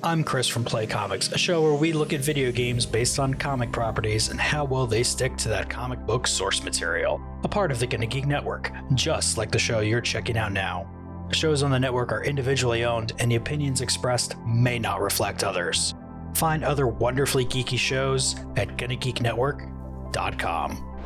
I'm Chris from Play Comics, a show where we look at video games based on comic properties and how well they stick to that comic book source material. A part of the GonnaGeek network, just like the show you're checking out now. Shows on the network are individually owned, and the opinions expressed may not reflect others. Find other wonderfully geeky shows at GonnaGeekNetwork.com.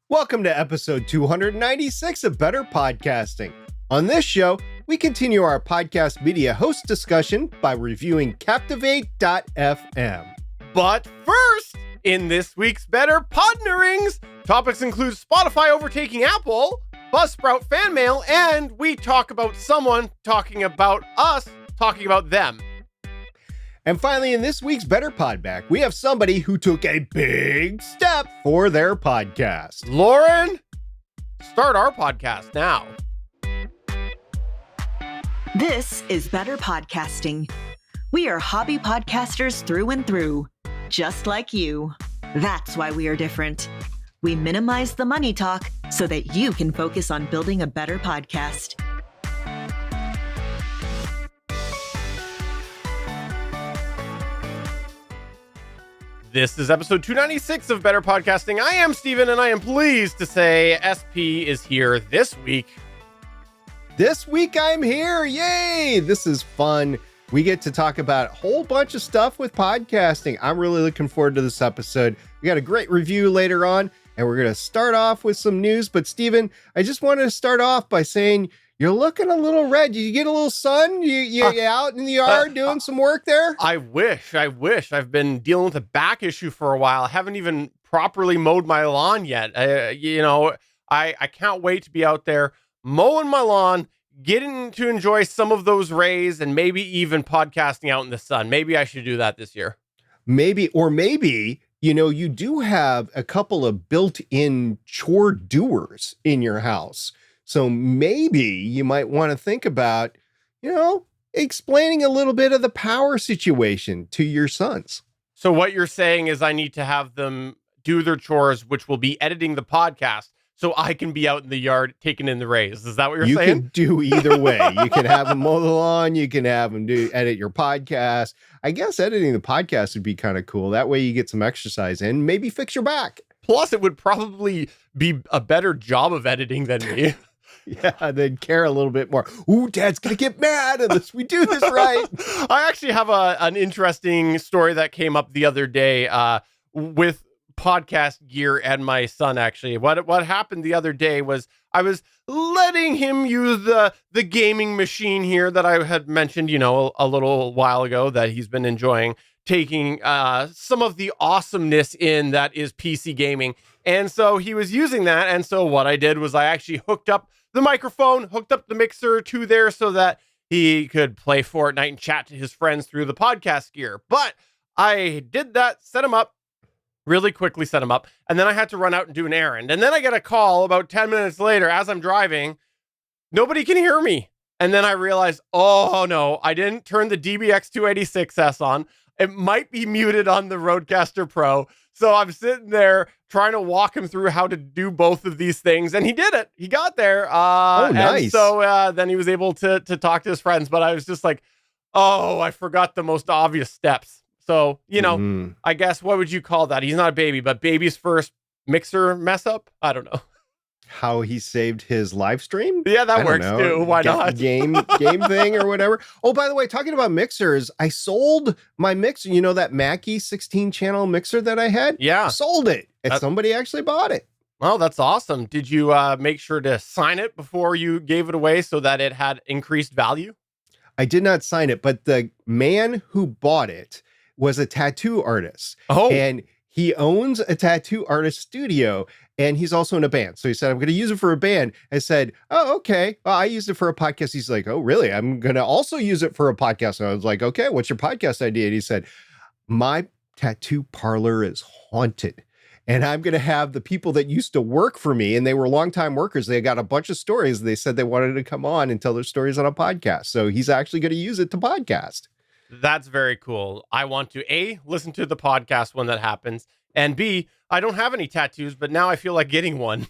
Welcome to episode 296 of Better Podcasting. On this show, we continue our podcast media host discussion by reviewing Captivate.fm. But first, in this week's Better Podnerings, topics include Spotify overtaking Apple, Buzzsprout fan mail, and we talk about someone talking about us talking about them. And finally, in this week's Better Podback, we have somebody who took a big step for their podcast. Lauren, start our podcast now. This is Better Podcasting. We are hobby podcasters through and through, just like you. That's why we are different. We minimize the money talk so that you can focus on building a better podcast. This is episode 296 of Better Podcasting. I am Steven, and I am pleased to say SP is here this week. This week I'm here. Yay! This is fun. We get to talk about a whole bunch of stuff with podcasting. I'm really looking forward to this episode. We got a great review later on, and we're going to start off with some news. But Steven, I just wanted to start off by saying you're looking a little red. You get a little sun? You out in the yard doing some work there? I wish. I've been dealing with a back issue for a while. I haven't even properly mowed my lawn yet. I can't wait to be out there mowing my lawn, getting to enjoy some of those rays, and maybe even podcasting out in the sun. Maybe I should do that this year. Maybe, you do have a couple of built-in chore doers in your house. So maybe you might want to think about, explaining a little bit of the power situation to your sons. So what you're saying is I need to have them do their chores, which will be editing the podcast, so I can be out in the yard taking in the rays. Is that what you're saying? You can do either way. You can have them mow the lawn. You can have them edit your podcast. I guess editing the podcast would be kind of cool. That way you get some exercise in, maybe fix your back. Plus, it would probably be a better job of editing than me. Yeah, they'd care a little bit more. Ooh, Dad's going to get mad unless we do this right. I actually have an interesting story that came up the other day with podcast gear and my son. Actually, what happened the other day was I was letting him use the gaming machine here that I had mentioned, a little while ago that he's been enjoying, taking some of the awesomeness in that is PC gaming. And so he was using that. And so what I did was I actually hooked up the microphone, hooked up the mixer to there so that he could play Fortnite and chat to his friends through the podcast gear. But I did that, set him up, really quickly set him up, and then I had to run out and do an errand. And then I get a call about 10 minutes later as I'm driving. Nobody can hear me. And then I realized, oh no, I didn't turn the DBX 286S on. It might be muted on the Rodecaster Pro. So I'm sitting there trying to walk him through how to do both of these things. And he did it. He got there. Nice. And so then he was able to talk to his friends. But I was just like, oh, I forgot the most obvious steps. So, I guess, what would you call that? He's not a baby, but baby's first mixer mess up? I don't know. How he saved his live stream? Yeah, that works too. Why not? Game thing or whatever. Oh, by the way, talking about mixers, I sold my mixer. You know that Mackie 16-channel mixer that I had? Yeah. Sold it. And somebody actually bought it. Well, that's awesome. Did you make sure to sign it before you gave it away so that it had increased value? I did not sign it, but the man who bought it was a tattoo artist. Oh. And he owns a tattoo artist studio, and he's also in a band. So he said, I'm going to use it for a band. I said, oh, okay. Well, I used it for a podcast. He's like, oh, really? I'm going to also use it for a podcast. And I was like, okay, what's your podcast idea? And he said, my tattoo parlor is haunted. And I'm going to have the people that used to work for me, and they were longtime workers. They got a bunch of stories. They said they wanted to come on and tell their stories on a podcast. So he's actually going to use it to podcast. That's very cool. I want to A, listen to the podcast when that happens, and B, I don't have any tattoos, but now I feel like getting one.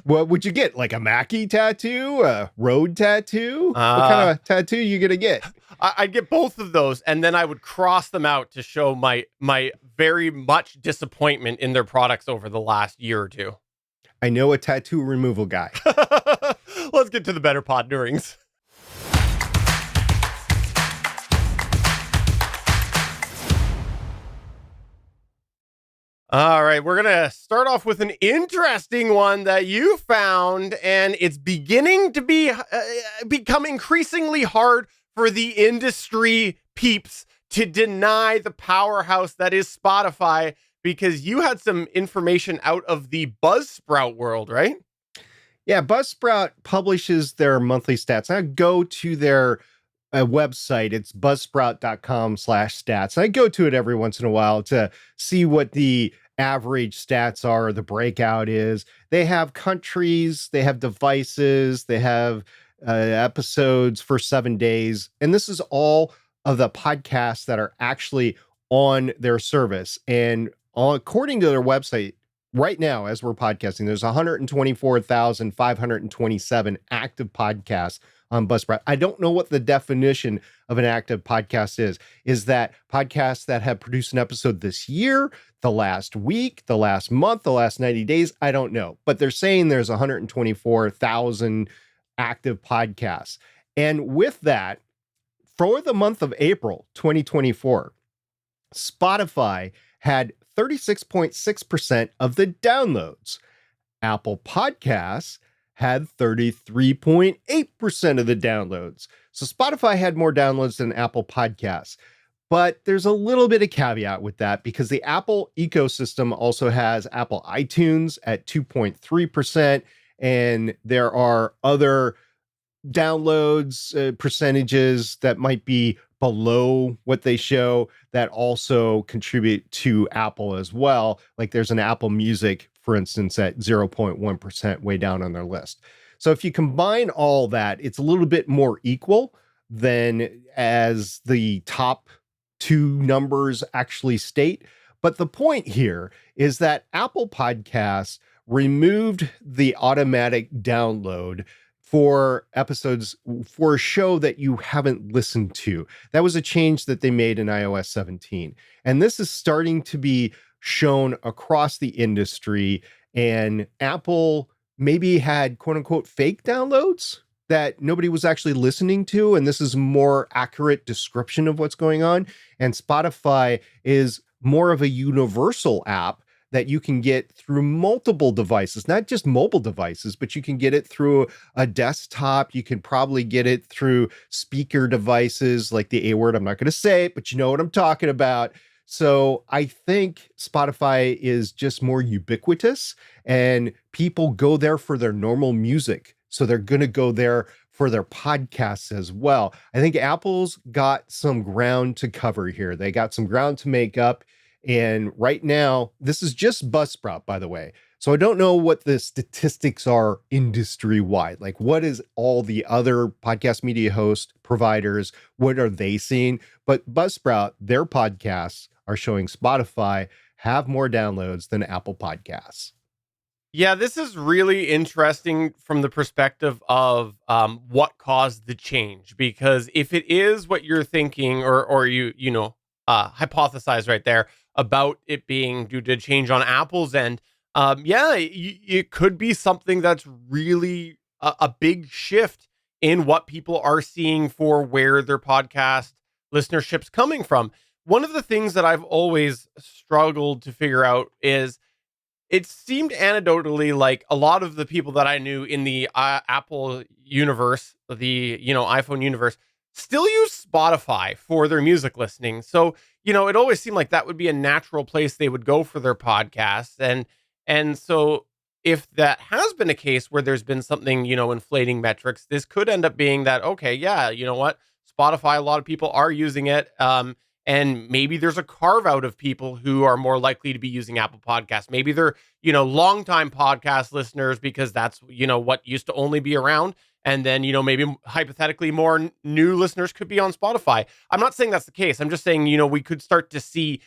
What would you get? Like a Mackie tattoo, a road tattoo? What kind of tattoo you gonna get? I'd get both of those, and then I would cross them out to show my very much disappointment in their products over the last year or two. I know a tattoo removal guy. Let's get to the Better Podnerings. All right, we're going to start off with an interesting one that you found, and it's beginning to become increasingly hard for the industry peeps to deny the powerhouse that is Spotify, because you had some information out of the Buzzsprout world, right? Yeah, Buzzsprout publishes their monthly stats. I go to their website. It's buzzsprout.com/stats. I go to it every once in a while to see what the average stats are, the breakout is. They have countries, they have devices, they have episodes for 7 days. And this is all of the podcasts that are actually on their service. And according to their website, right now, as we're podcasting, there's 124,527 active podcasts on Buzzsprout. I don't know what the definition of an active podcast is. Is that podcasts that have produced an episode this year, the last week, the last month, the last 90 days? I don't know. But they're saying there's 124,000 active podcasts. And with that, for the month of April 2024, Spotify had 36.6% of the downloads. Apple Podcasts had 33.8% of the downloads. So Spotify had more downloads than Apple Podcasts. But there's a little bit of caveat with that, because the Apple ecosystem also has Apple iTunes at 2.3%, and there are other downloads percentages that might be below what they show that also contribute to Apple as well. Like there's an Apple Music, for instance, at 0.1% way down on their list. So if you combine all that, it's a little bit more equal than as the top two numbers actually state. But the point here is that Apple Podcasts removed the automatic download for episodes for a show that you haven't listened to. That was a change that they made in iOS 17. And this is starting to be shown across the industry. And Apple maybe had quote unquote fake downloads that nobody was actually listening to. And this is more accurate description of what's going on. And Spotify is more of a universal app that you can get through multiple devices, not just mobile devices, but you can get it through a desktop. You can probably get it through speaker devices like the A word. I'm not going to say it, but you know what I'm talking about. So I think Spotify is just more ubiquitous, and people go there for their normal music. So they're going to go there for their podcasts as well. I think Apple's got some ground to cover here. They got some ground to make up. And right now, this is just Buzzsprout, by the way. So I don't know what the statistics are industry-wide. Like, what is all the other podcast media host providers? What are they seeing? But Buzzsprout, their podcasts are showing Spotify have more downloads than Apple Podcasts. Yeah, this is really interesting from the perspective of what caused the change. Because if it is what you're thinking, or you hypothesize right there about it being due to change on Apple's end, it could be something that's really a big shift in what people are seeing for where their podcast listenership's coming from. One of the things that I've always struggled to figure out is it seemed anecdotally like a lot of the people that I knew in the Apple universe, the iPhone universe, still use Spotify for their music listening. So, it always seemed like that would be a natural place they would go for their podcasts. And so if that has been a case where there's been something, inflating metrics, this could end up being that, okay, yeah, you know what? Spotify, a lot of people are using it. And maybe there's a carve out of people who are more likely to be using Apple Podcasts. Maybe they're, longtime podcast listeners because that's, what used to only be around. And then, maybe hypothetically more new listeners could be on Spotify. I'm not saying that's the case. I'm just saying, we could start to see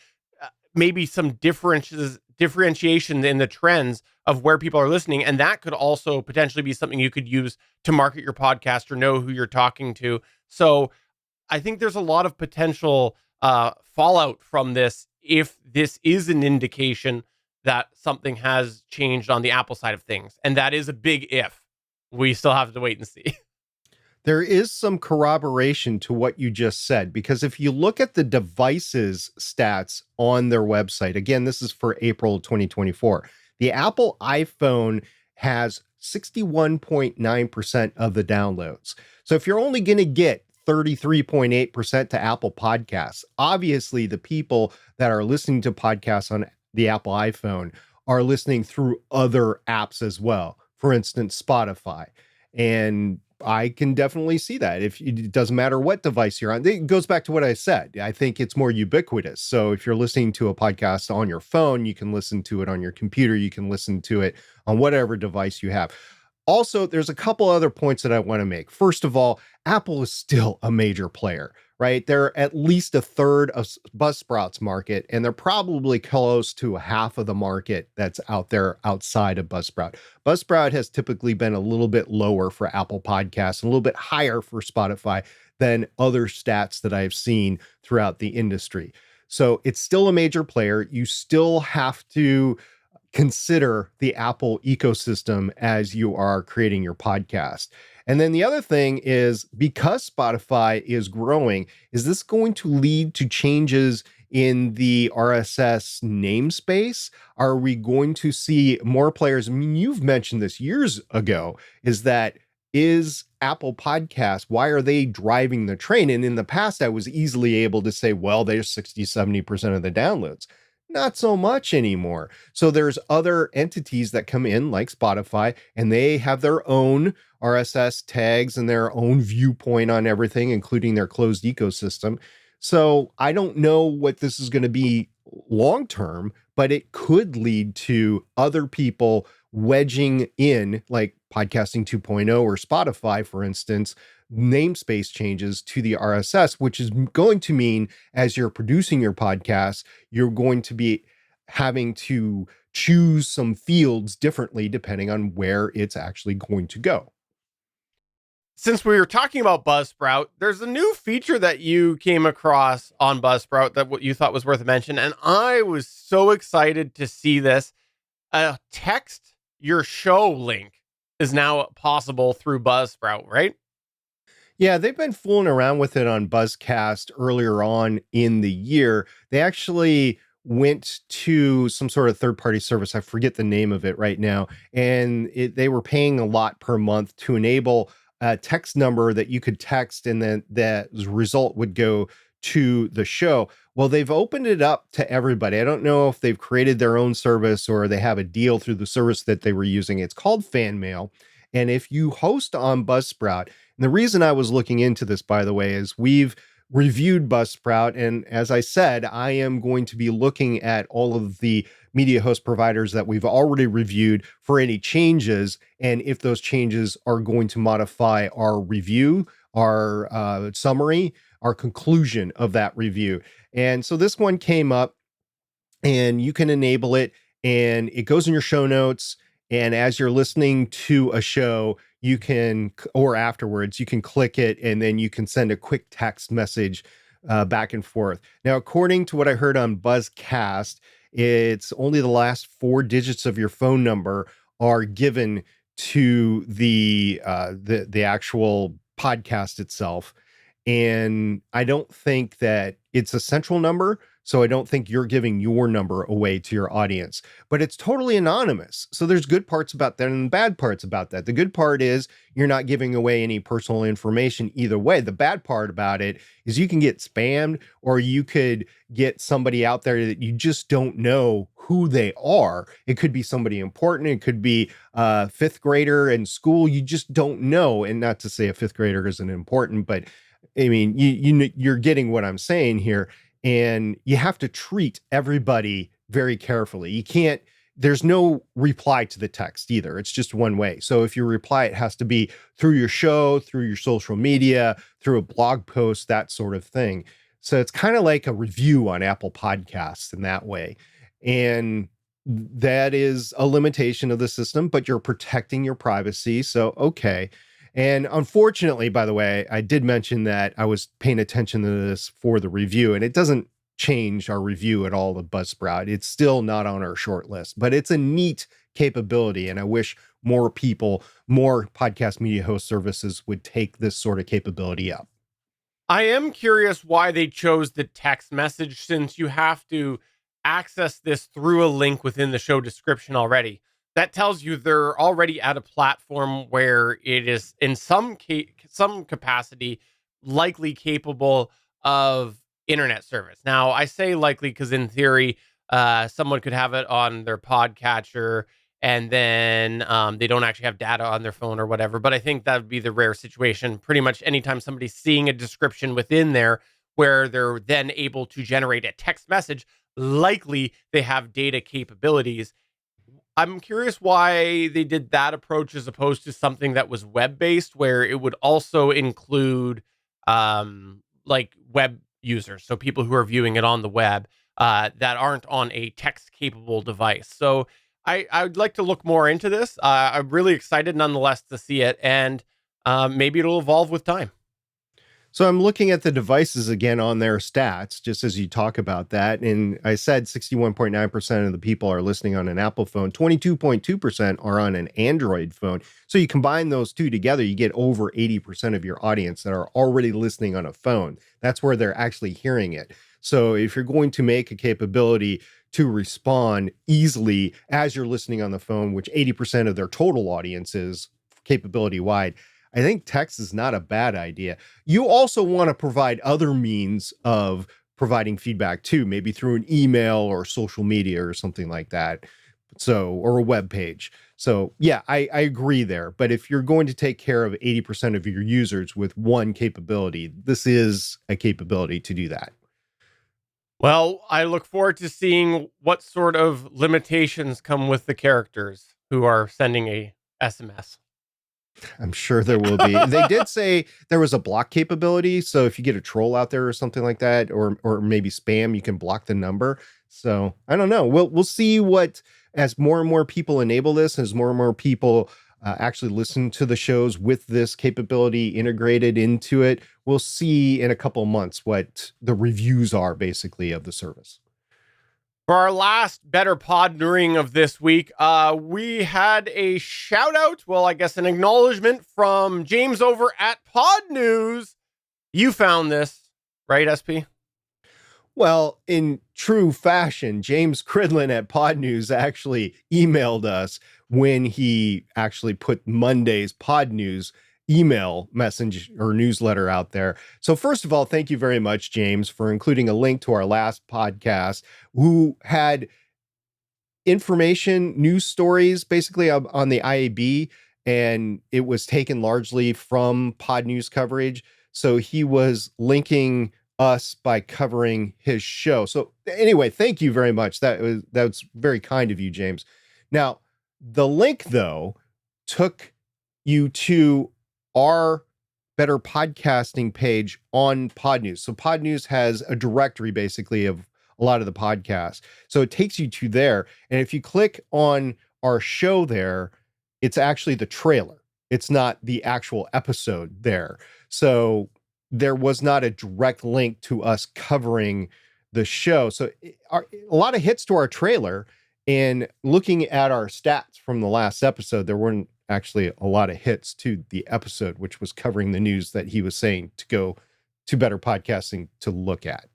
maybe some differentiation in the trends of where people are listening. And that could also potentially be something you could use to market your podcast or know who you're talking to. So I think there's a lot of potential fallout from this if this is an indication that something has changed on the Apple side of things. And that is a big if. We still have to wait and see. There is some corroboration to what you just said, because if you look at the devices stats on their website, again, this is for April 2024, the Apple iPhone has 61.9% of the downloads. So if you're only going to get 33.8% to Apple Podcasts, obviously the people that are listening to podcasts on the Apple iPhone are listening through other apps as well. For instance, Spotify. And I can definitely see that. If it doesn't matter what device you're on, it goes back to what I said. I think it's more ubiquitous. So if you're listening to a podcast on your phone, you can listen to it on your computer, you can listen to it on whatever device you have. Also, there's a couple other points that I want to make. First of all, Apple is still a major player, right? They're at least a third of Buzzsprout's market, and they're probably close to half of the market that's out there outside of Buzzsprout. Buzzsprout has typically been a little bit lower for Apple Podcasts, and a little bit higher for Spotify than other stats that I've seen throughout the industry. So it's still a major player. You still have to consider the Apple ecosystem as you are creating your podcast. And then the other thing is, because Spotify is growing, is this going to lead to changes in the RSS namespace? Are we going to see more players? I mean, you've mentioned this years ago, is Apple Podcasts, why are they driving the train? And in the past, I was easily able to say, well, there's 60, 70% of the downloads. Not so much anymore. So there's other entities that come in like Spotify, and they have their own RSS tags and their own viewpoint on everything, including their closed ecosystem. So I don't know what this is going to be long term, but it could lead to other people wedging in, like Podcasting 2.0 or Spotify, for instance, namespace changes to the RSS, which is going to mean, as you're producing your podcast, you're going to be having to choose some fields differently depending on where it's actually going to go. Since we were talking about Buzzsprout, there's a new feature that you came across on Buzzsprout that what you thought was worth a mention, and I was so excited to see this. A text your show link is now possible through Buzzsprout, right? Yeah, they've been fooling around with it on Buzzcast earlier on in the year. They actually went to some sort of third-party service. I forget the name of it right now. And they were paying a lot per month to enable a text number that you could text, and then that result would go to the show. Well, they've opened it up to everybody. I don't know if they've created their own service or they have a deal through the service that they were using. It's called Fan Mail. And if you host on Buzzsprout, and the reason I was looking into this, by the way, is we've reviewed Buzzsprout. And as I said, I am going to be looking at all of the media host providers that we've already reviewed for any changes, and if those changes are going to modify our review, our summary, our conclusion of that review. And so this one came up, and you can enable it, and it goes in your show notes. And as you're listening to a show, you can, or afterwards, you can click it, and then you can send a quick text message back and forth. Now, according to what I heard on Buzzcast, it's only the last 4 digits of your phone number are given to the actual podcast itself. And I don't think that it's a central number, so I don't think you're giving your number away to your audience, but it's totally anonymous. So there's good parts about that and bad parts about that. The good part is you're not giving away any personal information either way. The bad part about it is you can get spammed, or you could get somebody out there that you just don't know who they are. It could be somebody important. It could be a 5th grader in school. You just don't know. And not to say a 5th grader isn't important, but I mean, you're getting what I'm saying here. And you have to treat everybody very carefully. You can't, there's no reply to the text either. It's just one way. So if you reply, it has to be through your show, through your social media, through a blog post, that sort of thing. So it's kind of like a review on Apple Podcasts in that way. And that is a limitation of the system, but you're protecting your privacy. So, okay. And unfortunately, by the way, I did mention that I was paying attention to this for the review, and it doesn't change our review at all of Buzzsprout. It's still not on our short list, but it's a neat capability. And I wish more people, more podcast media host services would take this sort of capability up. I am curious why they chose the text message, since you have to access this through a link within the show description already. That tells you they're already at a platform where it is in some capacity likely capable of internet service. Now, I say likely because in theory, someone could have it on their podcatcher and then they don't actually have data on their phone or whatever. But I think that would be the rare situation. Pretty much anytime somebody's seeing a description within there where they're then able to generate a text message, likely they have data capabilities. I'm curious why they did that approach as opposed to something that was web-based, where it would also include like web users, so people who are viewing it on the web that aren't on a text-capable device. So I would like to look more into this. I'm really excited nonetheless to see it, and maybe it'll evolve with time. So I'm looking at the devices again on their stats, just as you talk about that. And I said 61.9% of the people are listening on an Apple phone, 22.2% are on an Android phone. So you combine those two together, you get over 80% of your audience that are already listening on a phone. That's where they're actually hearing it. So if you're going to make a capability to respond easily as you're listening on the phone, which 80% of their total audience is capability wide, I think text is not a bad idea. You also want to provide other means of providing feedback too, maybe through an email or social media or something like that. So, or a web page. So yeah, I agree there. But if you're going to take care of 80% of your users with one capability, this is a capability to do that. Well, I look forward to seeing what sort of limitations come with the characters who are sending a SMS. I'm sure there will be. They did say there was a block capability. So if you get a troll out there or something like that, or maybe spam, you can block the number. So I don't know. We'll see what, as more and more people enable this, as more and more people actually listen to the shows with this capability integrated into it, we'll see in a couple of months what the reviews are basically of the service. For our last Better Podnering of this week, we had a shout out, well, I guess an acknowledgement from James over at Podnews. You found this, right, SP? Well, in true fashion, James Cridlin at Podnews actually emailed us when he actually put Monday's Podnews email message or newsletter out there. So first of all, thank you very much, James, for including a link to our last podcast, who had information, news stories, basically on the IAB, and it was taken largely from Podnews coverage. So he was linking us by covering his show. So anyway, thank you very much. That's very kind of you, James. Now, the link though took you to our Better Podcasting page on Podnews. So Podnews has a directory basically of a lot of the podcasts. So it takes you to there. And if you click on our show there, it's actually the trailer. It's not the actual episode there. So there was not a direct link to us covering the show. So a lot of hits to our trailer, and looking at our stats from the last episode, there weren't actually a lot of hits to the episode, which was covering the news that he was saying to go to Better Podcasting to look at.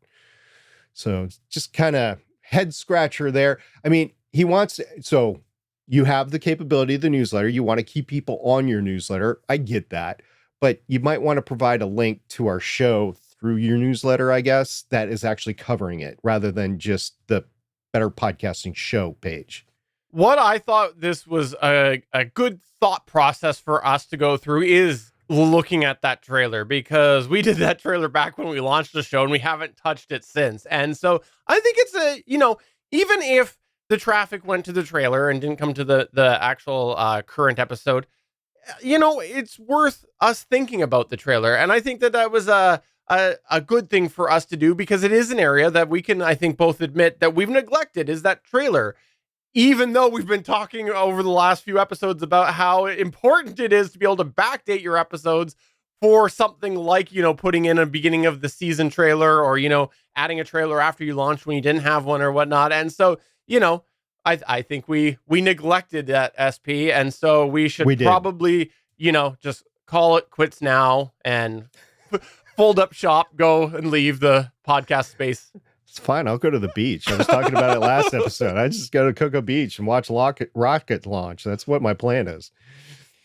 So it's just kind of head scratcher there. I mean, so you have the capability of the newsletter. You want to keep people on your newsletter. I get that, but you might want to provide a link to our show through your newsletter, I guess, that is actually covering it rather than just the Better Podcasting show page. What I thought this was a good thought process for us to go through is looking at that trailer, because we did that trailer back when we launched the show and we haven't touched it since. And so I think it's even if the traffic went to the trailer and didn't come to the actual current episode, it's worth us thinking about the trailer. And I think that was a a good thing for us to do, because it is an area that we can, I think, both admit that we've neglected, is that trailer. Even though we've been talking over the last few episodes about how important it is to be able to backdate your episodes for something like, putting in a beginning of the season trailer, or, adding a trailer after you launch when you didn't have one or whatnot. And so, I think we neglected that, SP. And so we should probably, just call it quits now and fold up shop, go and leave the podcast space. It's fine. I'll go to the beach. I was talking about it last episode. I just go to Cocoa Beach and watch rocket launch. That's what my plan is.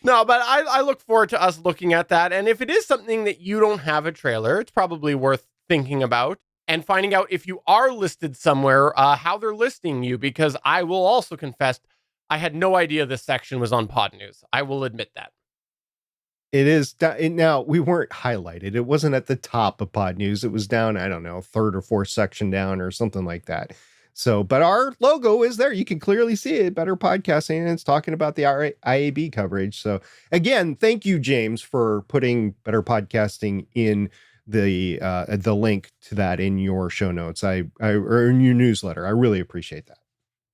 No, but I look forward to us looking at that. And if it is something that you don't have a trailer, it's probably worth thinking about and finding out if you are listed somewhere, how they're listing you, because I will also confess, I had no idea this section was on Podnews. I will admit that. It is. Now, we weren't highlighted. It wasn't at the top of Podnews. It was down, I don't know, third or fourth section down or something like that. So, but our logo is there. You can clearly see it. Better Podcasting, and it's talking about the IAB coverage. So again, thank you, James, for putting Better Podcasting in the link to that in your show notes. Or in your newsletter. I really appreciate that.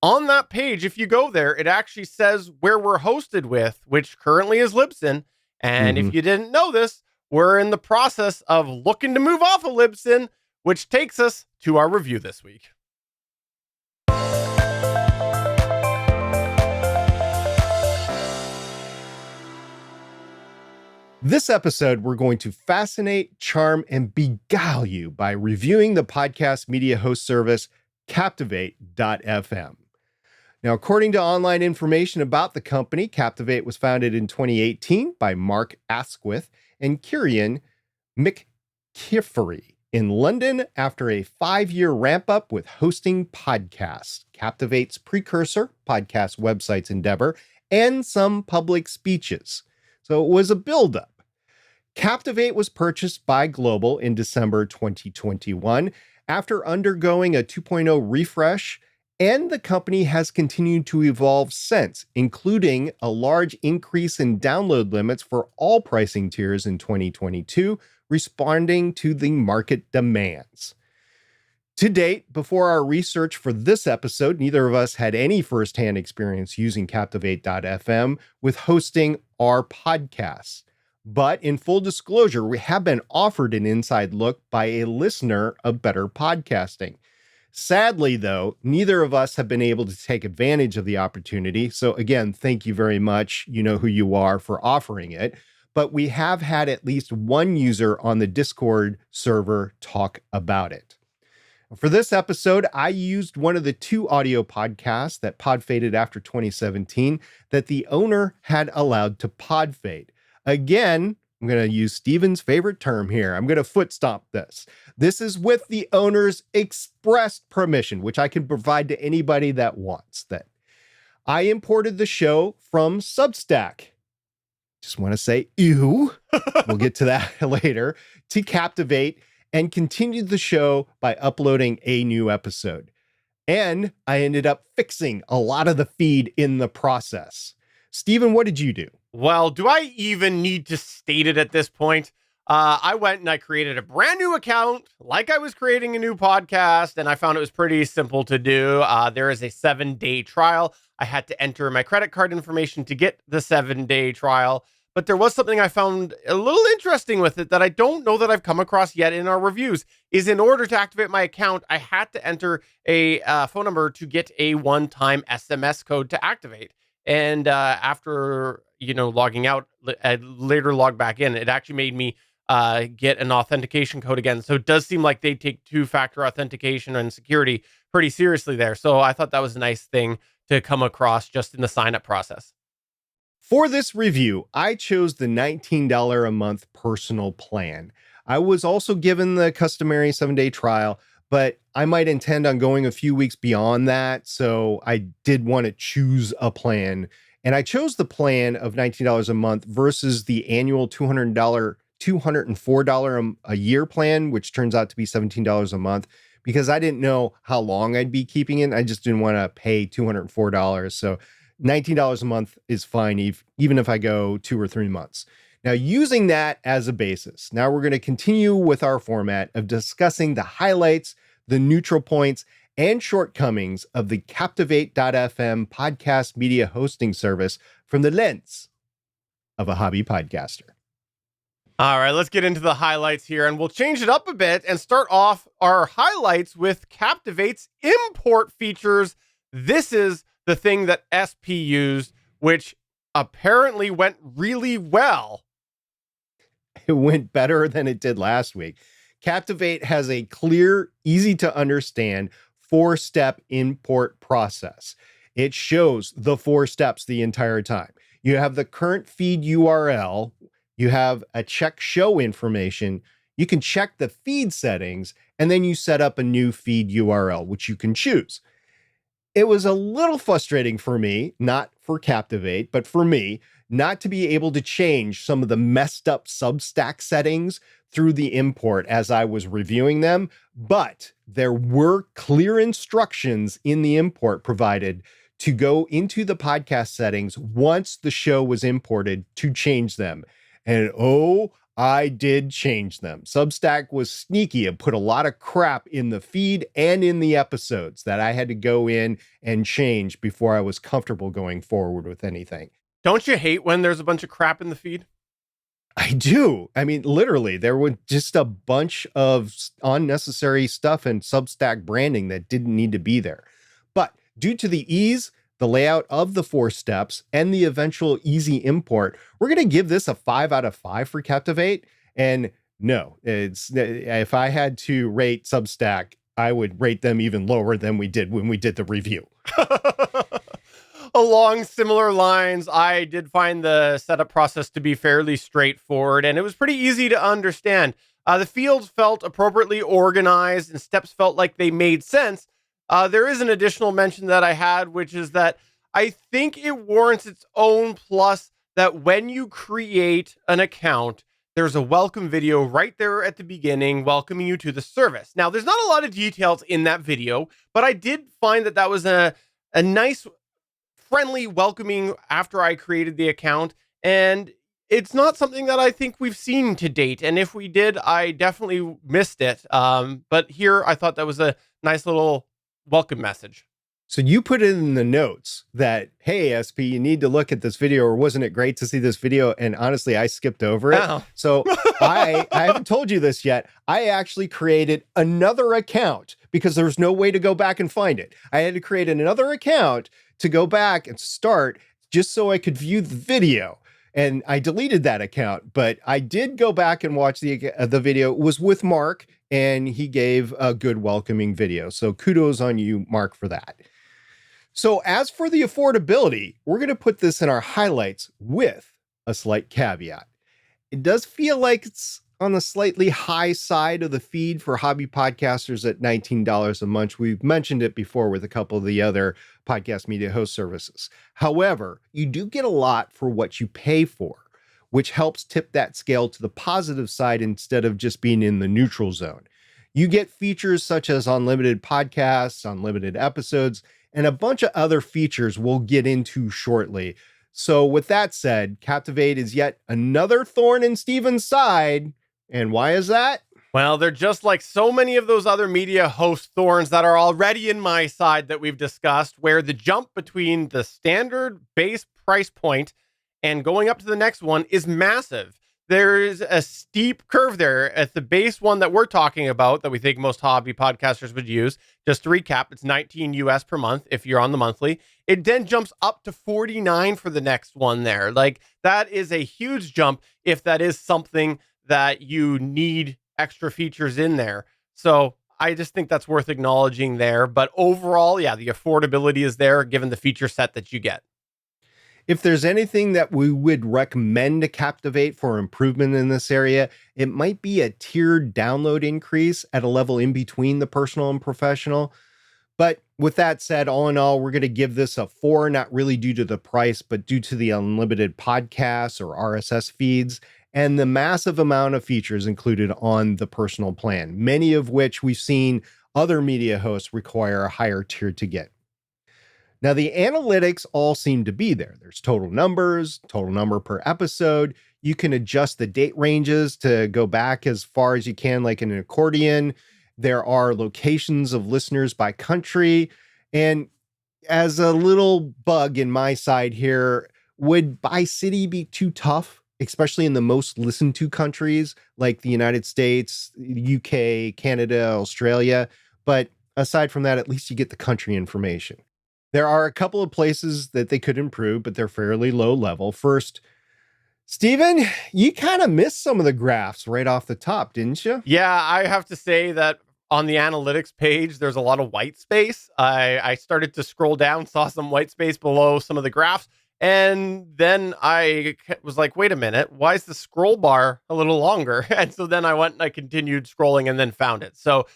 On that page, if you go there, it actually says where we're hosted with, which currently is Libsyn. And if you didn't know this, we're in the process of looking to move off of Libsyn, which takes us to our review this week. This episode, we're going to fascinate, charm, and beguile you by reviewing the podcast media host service Captivate.fm. Now, according to online information about the company, Captivate was founded in 2018 by Mark Asquith and Kieran McKiffery in London after a 5-year ramp-up with hosting podcasts, Captivate's precursor, podcast websites endeavor, and some public speeches. So it was a buildup. Captivate was purchased by Global in December 2021 after undergoing a 2.0 refresh, and the company has continued to evolve since, including a large increase in download limits for all pricing tiers in 2022, responding to the market demands. To date, before our research for this episode, neither of us had any firsthand experience using Captivate.fm with hosting our podcasts. But in full disclosure, we have been offered an inside look by a listener of Better Podcasting. Sadly, though, neither of us have been able to take advantage of the opportunity. So again, thank you very much. You know who you are for offering it. But we have had at least one user on the Discord server talk about it. For this episode, I used one of the 2 audio podcasts that podfaded after 2017 that the owner had allowed to podfade. Again, I'm going to use Steven's favorite term here. I'm going to foot stomp this. This is with the owner's expressed permission, which I can provide to anybody that wants that. I imported the show from Substack. Just want to say, ew. We'll get to that later. To Captivate, and continued the show by uploading a new episode. And I ended up fixing a lot of the feed in the process. Steven, what did you do? Well, do I even need to state it at this point? I went and I created a brand new account like I was creating a new podcast, and I found it was pretty simple to do. There is a 7-day trial. I had to enter my credit card information to get the 7-day trial, but there was something I found a little interesting with it that I don't know that I've come across yet in our reviews, is in order to activate my account, I had to enter a phone number to get a one-time SMS code to activate. And after, logging out, I later logged back in. It actually made me get an authentication code again. So it does seem like they take 2-factor authentication and security pretty seriously there. So I thought that was a nice thing to come across just in the sign-up process. For this review, I chose the $19 a month personal plan. I was also given the customary 7-day trial, but I might intend on going a few weeks beyond that. So I did want to choose a plan. And I chose the plan of $19 a month versus the annual $204 a year plan, which turns out to be $17 a month, because I didn't know how long I'd be keeping it. I just didn't want to pay $204. So $19 a month is fine, even if I go 2 or 3 months. Now, using that as a basis, now we're going to continue with our format of discussing the highlights, the neutral points, and shortcomings of the Captivate.fm podcast media hosting service from the lens of a hobby podcaster. All right, let's get into the highlights here, and we'll change it up a bit and start off our highlights with Captivate's import features. This is the thing that SP used, which apparently went really well. It went better than it did last week. Captivate has a clear, easy to understand 4-step import process. It shows the 4 steps the entire time. You have the current feed URL, you have a check show information, you can check the feed settings, and then you set up a new feed URL, which you can choose. It was a little frustrating for me, not for Captivate, but for me, not to be able to change some of the messed up Substack settings through the import as I was reviewing them. But there were clear instructions in the import provided to go into the podcast settings once the show was imported to change them. And oh, I did change them. Substack was sneaky and put a lot of crap in the feed and in the episodes that I had to go in and change before I was comfortable going forward with anything. Don't you hate when there's a bunch of crap in the feed? I do. I mean, literally, there was just a bunch of unnecessary stuff and Substack branding that didn't need to be there. But due to the ease, the layout of the 4 steps, and the eventual easy import, we're going to give this a 5 out of 5 for Captivate. And no, if I had to rate Substack, I would rate them even lower than we did when we did the review. Along similar lines, I did find the setup process to be fairly straightforward, and it was pretty easy to understand. The fields felt appropriately organized, and steps felt like they made sense. There is an additional mention that I had, which is that I think it warrants its own plus that when you create an account, there's a welcome video right there at the beginning welcoming you to the service. Now, there's not a lot of details in that video, but I did find that that was a nice, friendly welcoming after I created the account. And it's not something that I think we've seen to date. And if we did, I definitely missed it. But here, I thought that was a nice little welcome message. So you put it in the notes that, hey, SP, you need to look at this video, or wasn't it great to see this video? And honestly, I skipped over it. Oh. So I haven't told you this yet. I actually created another account because there's no way to go back and find it. I had to create another account to go back and start just so I could view the video. And I deleted that account, but I did go back and watch the video. It was with Mark, and he gave a good welcoming video. So kudos on you, Mark, for that. So as for the affordability, we're going to put this in our highlights with a slight caveat. It does feel like it's on the slightly high side of the feed for hobby podcasters at $19 a month. We've mentioned it before with a couple of the other podcast media host services. However, you do get a lot for what you pay for, which helps tip that scale to the positive side instead of just being in the neutral zone. You get features such as unlimited podcasts, unlimited episodes, and a bunch of other features we'll get into shortly. So with that said, Captivate is yet another thorn in Steven's side. And why is that? Well, they're just like so many of those other media host thorns that are already in my side that we've discussed, where the jump between the standard base price point and going up to the next one is massive. There's a steep curve there at the base one that we're talking about that we think most hobby podcasters would use. Just to recap, it's $19 US per month if you're on the monthly. It then jumps up to $49 for the next one there. Like, that is a huge jump if that is something that you need extra features in there. So I just think that's worth acknowledging there. But overall, yeah, the affordability is there given the feature set that you get. If there's anything that we would recommend to Captivate for improvement in this area, it might be a tiered download increase at a level in between the personal and professional. But with that said, all in all, we're going to give this a 4, not really due to the price, but due to the unlimited podcasts or RSS feeds and the massive amount of features included on the personal plan, many of which we've seen other media hosts require a higher tier to get. Now, the analytics all seem to be there. There's total numbers, total number per episode. You can adjust the date ranges to go back as far as you can, like in an accordion. There are locations of listeners by country. And as a little bug in my side here, would by city be too tough, especially in the most listened to countries like the United States, UK, Canada, Australia? But aside from that, at least you get the country information. There are a couple of places that they could improve, but they're fairly low level. First, Steven, you kind of missed some of the graphs right off the top, didn't you? Yeah, I have to say that on the analytics page, there's a lot of white space. I started to scroll down, saw some white space below some of the graphs, and then I was like, wait a minute, why is the scroll bar a little longer? And so then I went and I continued scrolling and then found it. So,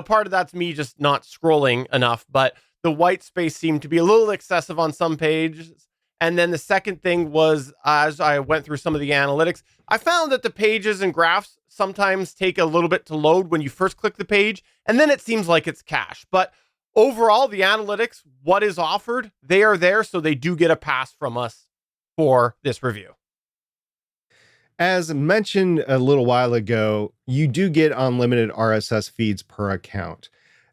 part of that's me just not scrolling enough, but the white space seemed to be a little excessive on some pages. And then the second thing was, as I went through some of the analytics, I found that the pages and graphs sometimes take a little bit to load when you first click the page, and then it seems like it's cache. But overall, the analytics, what is offered, they are there, so they do get a pass from us for this review. As mentioned a little while ago, you do get unlimited RSS feeds per account.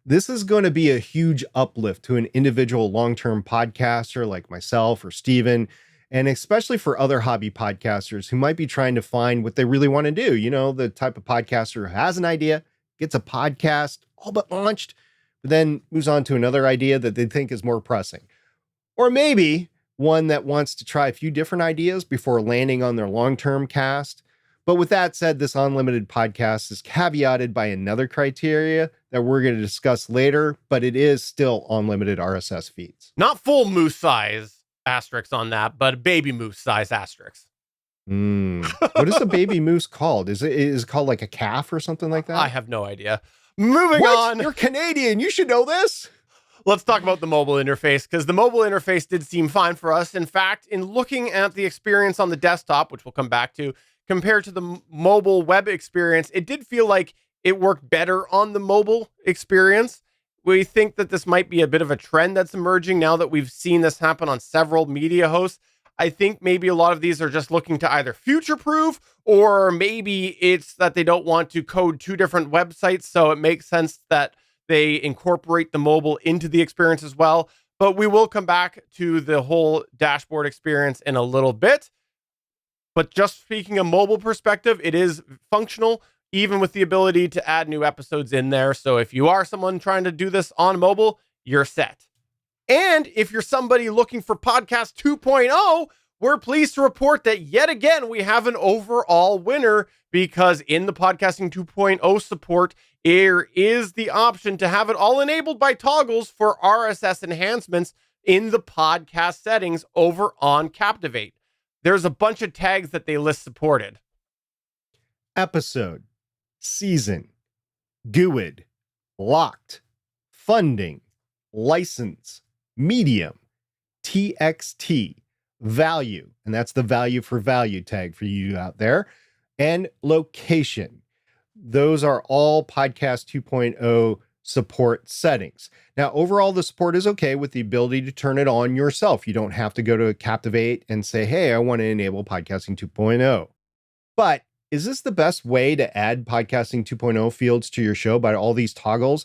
This is going to be a huge uplift to an individual long-term podcaster like myself or Steven, and especially for other hobby podcasters who might be trying to find what they really want to do. You know, the type of podcaster who has an idea, gets a podcast all but launched, but then moves on to another idea that they think is more pressing. Or maybe one that wants to try a few different ideas before landing on their long-term cast. But with that said, this unlimited podcast is caveated by another criteria that we're going to discuss later, but it is still unlimited RSS feeds. Not full moose size asterisks on that, but baby moose size asterisks. What is a baby moose called? Is it called like a calf or something like that? I have no idea. Moving on. You're Canadian. You should know this. Let's talk about the mobile interface, because the mobile interface did seem fine for us. In fact, in looking at the experience on the desktop, which we'll come back to, compared to the mobile web experience, it did feel like it worked better on the mobile experience. We think that this might be a bit of a trend that's emerging now that we've seen this happen on several media hosts. I think maybe a lot of these are just looking to either future-proof, or maybe it's that they don't want to code two different websites, so it makes sense that they incorporate the mobile into the experience as well. But we will come back to the whole dashboard experience in a little bit. But just speaking of mobile perspective, it is functional, even with the ability to add new episodes in there. So if you are someone trying to do this on mobile, you're set. And if you're somebody looking for Podcast 2.0, we're pleased to report that yet again, we have an overall winner, because in the Podcasting 2.0 support, there is the option to have it all enabled by toggles for RSS enhancements in the podcast settings over on Captivate. There's a bunch of tags that they list supported. Episode, season, GUID, locked, funding, license, medium, TXT, value, and that's the value for value tag for you out there, and location. Those are all Podcast 2.0 support settings. Now, overall, the support is okay with the ability to turn it on yourself. You don't have to go to Captivate and say, hey, I want to enable Podcasting 2.0. But is this the best way to add Podcasting 2.0 fields to your show by all these toggles?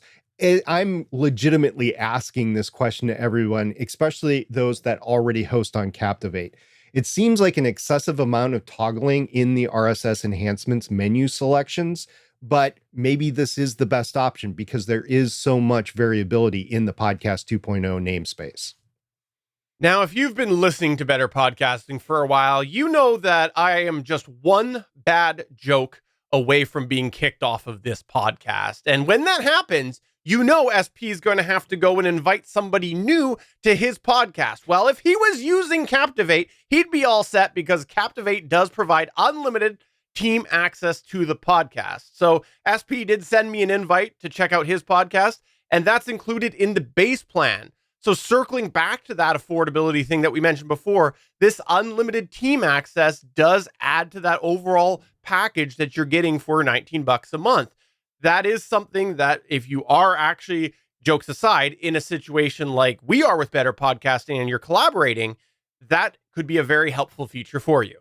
I'm legitimately asking this question to everyone, especially those that already host on Captivate. It seems like an excessive amount of toggling in the RSS enhancements menu selections, but maybe this is the best option because there is so much variability in the Podcast 2.0 namespace. Now, if you've been listening to Better Podcasting for a while, you know that I am just one bad joke away from being kicked off of this podcast. And when that happens, you know SP is going to have to go and invite somebody new to his podcast. Well, if he was using Captivate, he'd be all set because Captivate does provide unlimited team access to the podcast. So SP did send me an invite to check out his podcast, and that's included in the base plan. So circling back to that affordability thing that we mentioned before, this unlimited team access does add to that overall package that you're getting for $19 a month. That is something that if you are actually, jokes aside, in a situation like we are with Better Podcasting and you're collaborating, that could be a very helpful feature for you.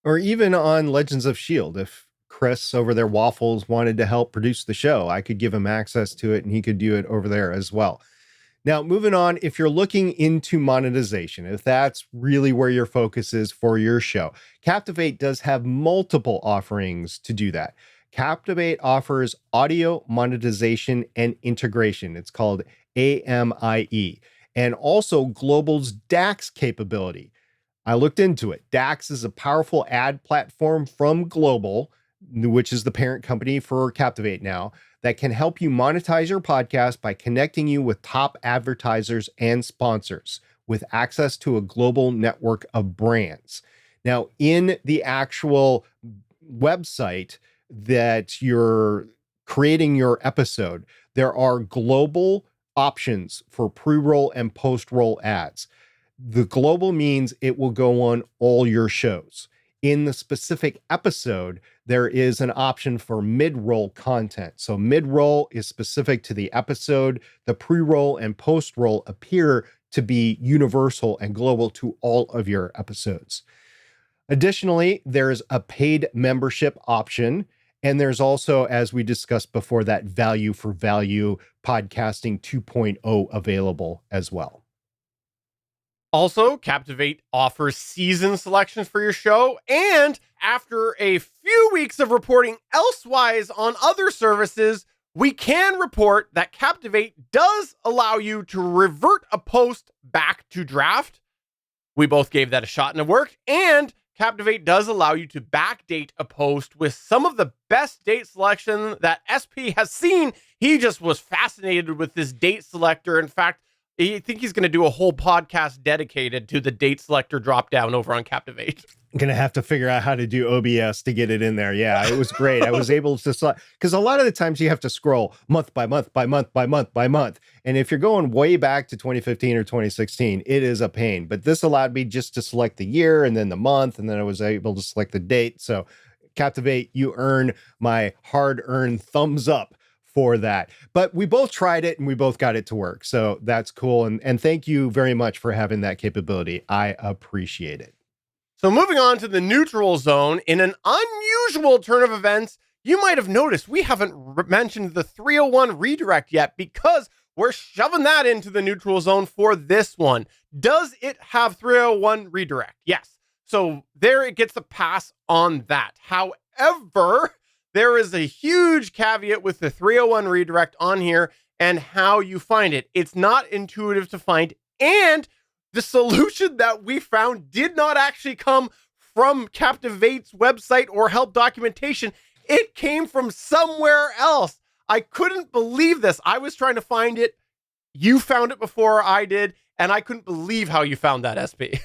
Or even on Legends of S.H.I.E.L.D., if Chris over there, Waffles, wanted to help produce the show, I could give him access to it and he could do it over there as well. Now, moving on, if you're looking into monetization, if that's really where your focus is for your show, Captivate does have multiple offerings to do that. Captivate offers audio monetization and integration. It's called AMIE, and also Global's DAX capability. I looked into it. DAX is a powerful ad platform from Global, which is the parent company for Captivate now, that can help you monetize your podcast by connecting you with top advertisers and sponsors with access to a global network of brands. Now, in the actual website that you're creating your episode, there are global options for pre-roll and post-roll ads. The global means it will go on all your shows. In the specific episode, there is an option for mid-roll content. So mid-roll is specific to the episode. The pre-roll and post-roll appear to be universal and global to all of your episodes. Additionally, there's a paid membership option. And there's also, as we discussed before, that value for value podcasting 2.0 available as well. Also, Captivate offers season selections for your show, and after a few weeks of reporting elsewise on other services, we can report that Captivate does allow you to revert a post back to draft. We both gave that a shot and it worked, and Captivate does allow you to backdate a post with some of the best date selection that SP has seen. He just was fascinated with this date selector. In fact, I think he's going to do a whole podcast dedicated to the date selector drop down over on Captivate. I'm going to have to figure out how to do OBS to get it in there. Yeah, it was great. I was able to select, because a lot of the times you have to scroll month by month by month by month by month. And if you're going way back to 2015 or 2016, it is a pain. But this allowed me just to select the year and then the month, and then I was able to select the date. So Captivate, you earn my hard-earned thumbs up for that. But we both tried it and we both got it to work. So that's cool. And thank you very much for having that capability. I appreciate it. So moving on to the neutral zone, in an unusual turn of events, you might have noticed we haven't mentioned the 301 redirect yet because we're shoving that into the neutral zone for this one. Does it have 301 redirect? Yes. So there it gets a pass on that. However, there is a huge caveat with the 301 redirect on here and how you find it. It's not intuitive to find, and the solution that we found did not actually come from Captivate's website or help documentation. It came from somewhere else. I couldn't believe this. I was trying to find it. You found it before I did, and I couldn't believe how you found that, SP.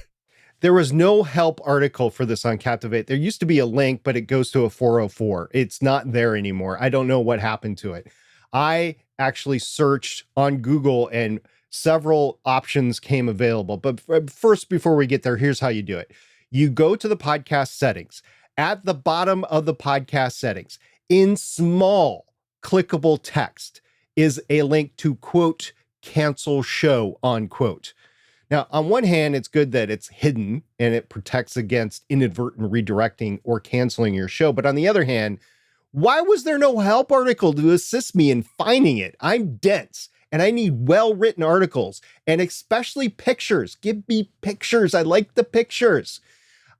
There was no help article for this on Captivate. There used to be a link, but it goes to a 404. It's not there anymore. I don't know what happened to it. I actually searched on Google and several options came available. But first, before we get there, here's how you do it. You go to the podcast settings. At the bottom of the podcast settings, in small clickable text, is a link to, quote, cancel show, unquote. Now, on one hand, it's good that it's hidden and it protects against inadvertent redirecting or canceling your show. But on the other hand, why was there no help article to assist me in finding it? I'm dense and I need well-written articles and especially pictures. Give me pictures. I like the pictures.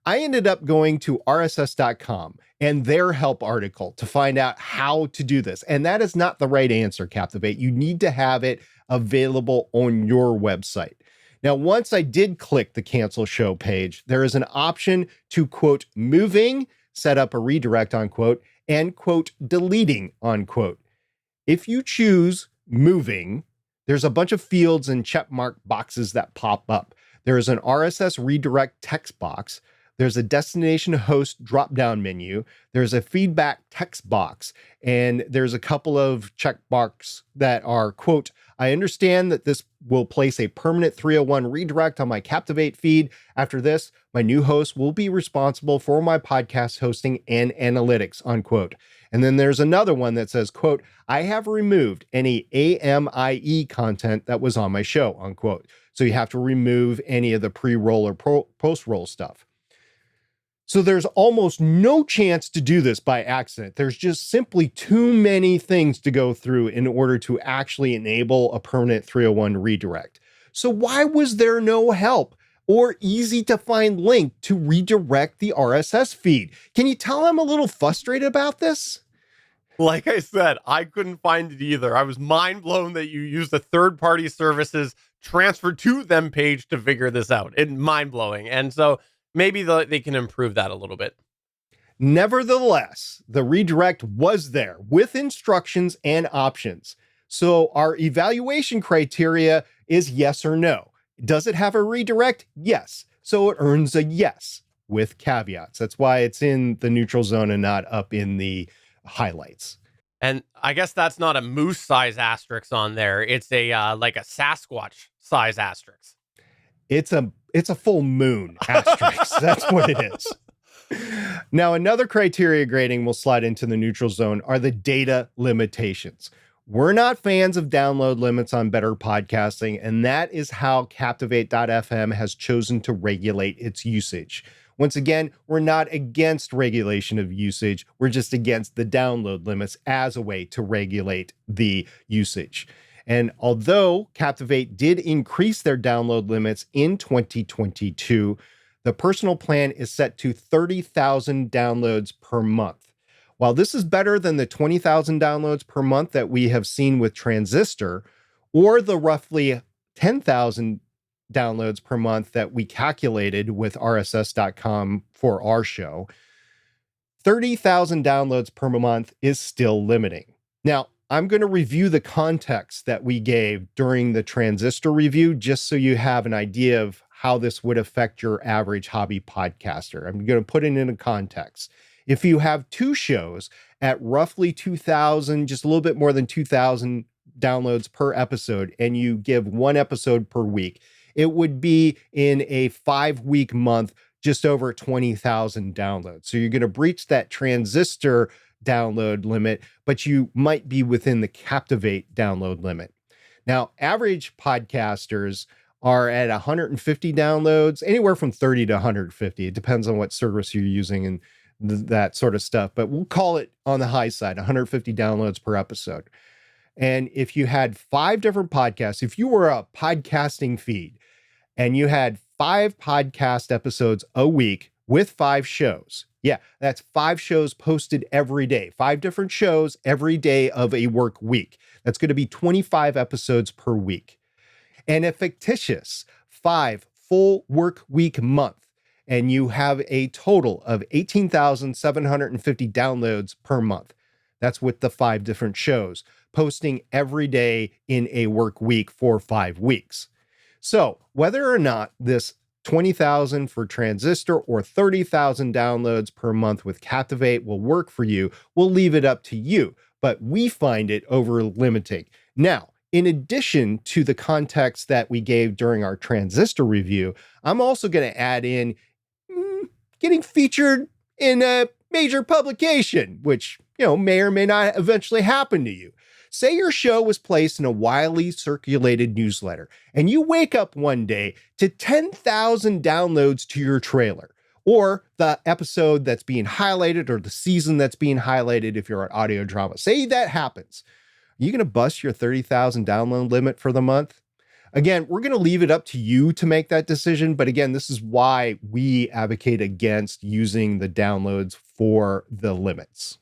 I ended up going to rss.com and their help article to find out how to do this. And that is not the right answer, Captivate. You need to have it available on your website. Now, once I did click the cancel show page, there is an option to, quote, moving, set up a redirect, unquote, and, quote, deleting, unquote. If you choose moving, there's a bunch of fields and checkmark boxes that pop up. There is an RSS redirect text box. There's a destination host drop-down menu. There's a feedback text box. And there's a couple of check marks that are, quote, I understand that this will place a permanent 301 redirect on my Captivate feed. After this, my new host will be responsible for my podcast hosting and analytics, unquote. And then there's another one that says, quote, I have removed any AMIE content that was on my show, unquote. So you have to remove any of the pre-roll or post-roll stuff. So there's almost no chance to do this by accident. There's just simply too many things to go through in order to actually enable a permanent 301 redirect. So why was there no help or easy to find link to redirect the RSS feed? Can you tell I'm a little frustrated about this? Like I said, I couldn't find it either. I was mind blown that you used a third-party services transfer to them page to figure this out. It's mind blowing. And so maybe they can improve that a little bit. Nevertheless, the redirect was there with instructions and options. So our evaluation criteria is yes or no. Does it have a redirect? Yes. So it earns a yes with caveats. That's why it's in the neutral zone and not up in the highlights. And I guess that's not a moose size asterisk on there. It's a like a Sasquatch size asterisk. It's a full moon asterisk. That's what it is. Now, another criteria grading we'll slide into the neutral zone are the data limitations. We're not fans of download limits on Better Podcasting, and that is how Captivate.fm has chosen to regulate its usage. Once again, we're not against regulation of usage. We're just against the download limits as a way to regulate the usage. And although Captivate did increase their download limits in 2022, the personal plan is set to 30,000 downloads per month. While this is better than the 20,000 downloads per month that we have seen with Transistor, or the roughly 10,000 downloads per month that we calculated with RSS.com for our show, 30,000 downloads per month is still limiting. Now, I'm going to review the context that we gave during the Transistor review, just so you have an idea of how this would affect your average hobby podcaster. I'm going to put it in a context. If you have two shows at roughly 2,000, just a little bit more than 2,000 downloads per episode, and you give one episode per week, it would be in a 5-week month, just over 20,000 downloads. So you're going to breach that Transistor download limit, but you might be within the Captivate download limit. Now, average podcasters are at 150 downloads, anywhere from 30 to 150. It depends on what service you're using and that sort of stuff, but we'll call it on the high side, 150 downloads per episode. And if you had 5 different podcasts, if you were a podcasting feed and you had 5 podcast episodes a week with 5 shows, yeah, that's 5 shows posted every day, 5 different shows every day of a work week. That's going to be 25 episodes per week. And a fictitious 5 full work week month, and you have a total of 18,750 downloads per month. That's with the 5 different shows, posting every day in a work week for 5 weeks. So whether or not this 20,000 for Transistor or 30,000 downloads per month with Captivate will work for you, we'll leave it up to you, but we find it over limiting. Now, in addition to the context that we gave during our Transistor review, I'm also going to add in getting featured in a major publication, which, may or may not eventually happen to you. Say your show was placed in a widely circulated newsletter, and you wake up one day to 10,000 downloads to your trailer, or the episode that's being highlighted, or the season that's being highlighted if you're an audio drama. Say that happens. Are you going to bust your 30,000 download limit for the month? Again, we're going to leave it up to you to make that decision. But again, this is why we advocate against using the downloads for the limits.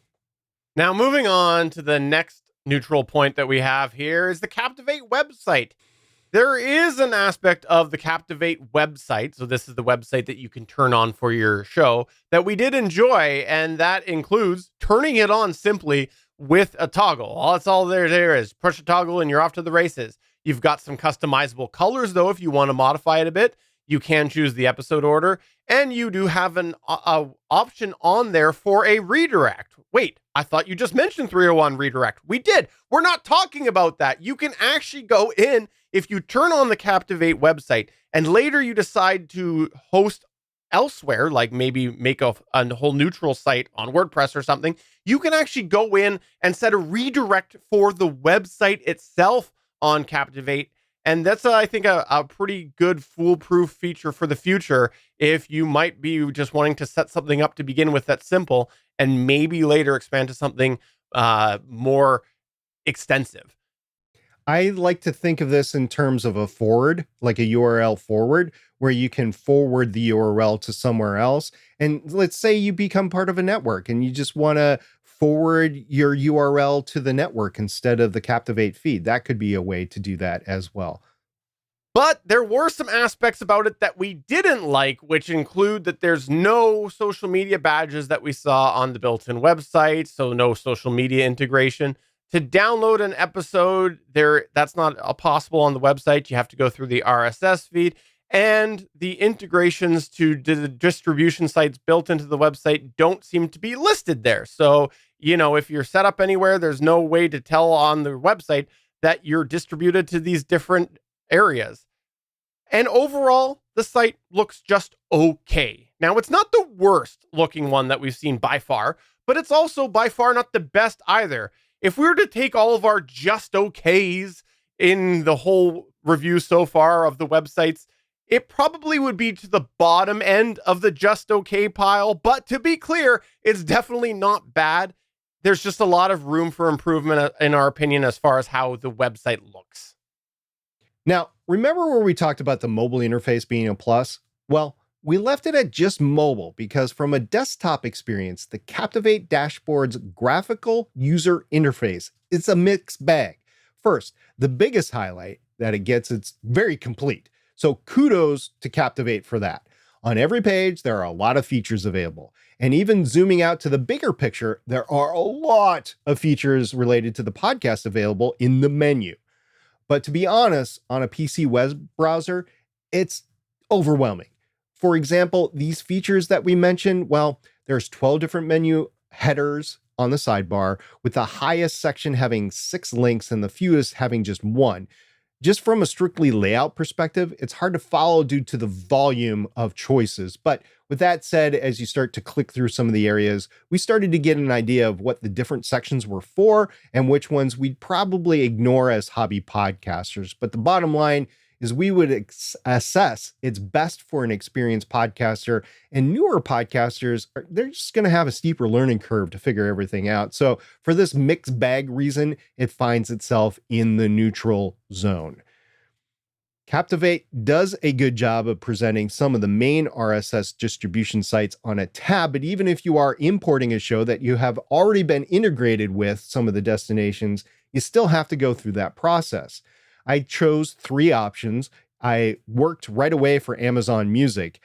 Now, moving on to the next neutral point that we have here is the Captivate website. There is an aspect of the Captivate website, so this is the website that you can turn on for your show, that we did enjoy, and that includes turning it on simply with a toggle. That's all there is. Push a toggle and you're off to the races. You've got some customizable colors, though, if you want to modify it a bit. You can choose the episode order, and you do have an option on there for a redirect. Wait, I thought you just mentioned 301 redirect. We did. We're not talking about that. You can actually go in, if you turn on the Captivate website, and later you decide to host elsewhere, like maybe make a whole neutral site on WordPress or something, you can actually go in and set a redirect for the website itself on Captivate, And that's, I think, a pretty good foolproof feature for the future if you might be just wanting to set something up to begin with that's simple and maybe later expand to something more extensive. I like to think of this in terms of a forward, like a URL forward, where you can forward the URL to somewhere else. And let's say you become part of a network and you just want to forward your URL to the network instead of the Captivate feed. That could be a way to do that as well. But there were some aspects about it that we didn't like, which include that there's no social media badges that we saw on the built-in website, so no social media integration. To download an episode, that's not possible on the website. You have to go through the RSS feed, and the integrations to the distribution sites built into the website don't seem to be listed there. So, if you're set up anywhere, there's no way to tell on the website that you're distributed to these different areas. And overall, the site looks just okay. Now, it's not the worst looking one that we've seen by far, but it's also by far not the best either. If we were to take all of our just okays in the whole review so far of the websites, it probably would be to the bottom end of the just okay pile. But to be clear, it's definitely not bad. There's just a lot of room for improvement, in our opinion, as far as how the website looks. Now, remember where we talked about the mobile interface being a plus? Well, we left it at just mobile because from a desktop experience, the Captivate dashboard's graphical user interface is a mixed bag. First, the biggest highlight that it gets, it's very complete. So kudos to Captivate for that. On every page, there are a lot of features available. And even zooming out to the bigger picture, there are a lot of features related to the podcast available in the menu. But to be honest, on a PC web browser, it's overwhelming. For example, these features that we mentioned, well, there's 12 different menu headers on the sidebar, with the highest section having 6 links and the fewest having just 1. Just from a strictly layout perspective, it's hard to follow due to the volume of choices. But with that said, as you start to click through some of the areas, we started to get an idea of what the different sections were for and which ones we'd probably ignore as hobby podcasters. But the bottom line is we would assess it's best for an experienced podcaster, and newer podcasters, they're just going to have a steeper learning curve to figure everything out. So for this mixed bag reason, it finds itself in the neutral zone. Captivate does a good job of presenting some of the main RSS distribution sites on a tab, but even if you are importing a show that you have already been integrated with some of the destinations, you still have to go through that process. I chose 3 options. I worked right away for Amazon Music.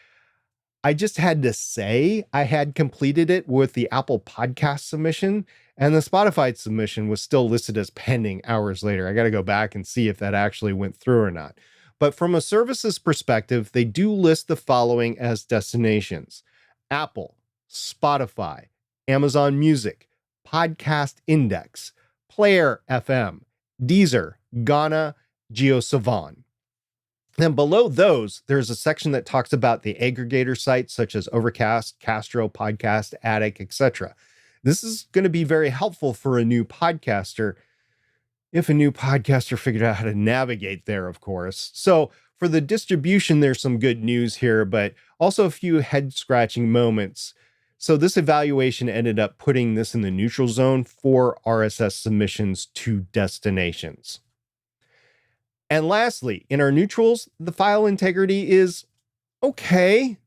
I just had to say I had completed it with the Apple Podcast submission, and the Spotify submission was still listed as pending hours later. I got to go back and see if that actually went through or not. But from a services perspective, they do list the following as destinations: Apple, Spotify, Amazon Music, Podcast Index, Player FM, Deezer, Ghana, GeoSavan. Then below those, there's a section that talks about the aggregator sites such as Overcast, Castro, Podcast, Attic, etc. This is going to be very helpful for a new podcaster, if a new podcaster figured out how to navigate there, of course. So for the distribution, there's some good news here, but also a few head-scratching moments. So this evaluation ended up putting this in the neutral zone for RSS submissions to destinations. And lastly, in our neutrals, the file integrity is okay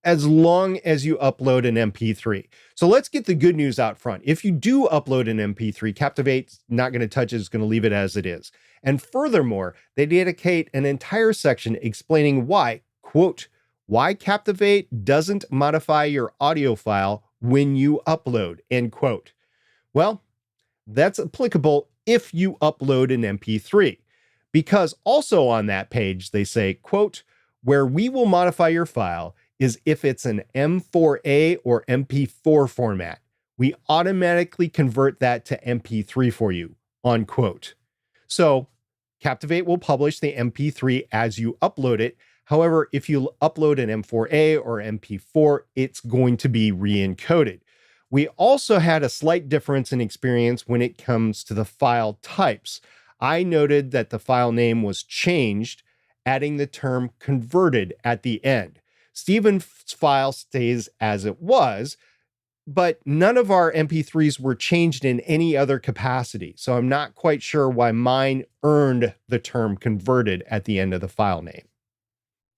as long as you upload an MP3. So let's get the good news out front. If you do upload an MP3, Captivate's not going to touch it, it's going to leave it as it is. And furthermore, they dedicate an entire section explaining why, quote, why Captivate doesn't modify your audio file when you upload, end quote. Well, that's applicable if you upload an MP3. Because also on that page, they say, quote, where we will modify your file is if it's an M4A or MP4 format. We automatically convert that to MP3 for you, unquote. So Captivate will publish the MP3 as you upload it. However, if you upload an M4A or MP4, it's going to be re-encoded. We also had a slight difference in experience when it comes to the file types. I noted that the file name was changed, adding the term converted at the end. Stephen's file stays as it was, but none of our MP3s were changed in any other capacity. So I'm not quite sure why mine earned the term converted at the end of the file name.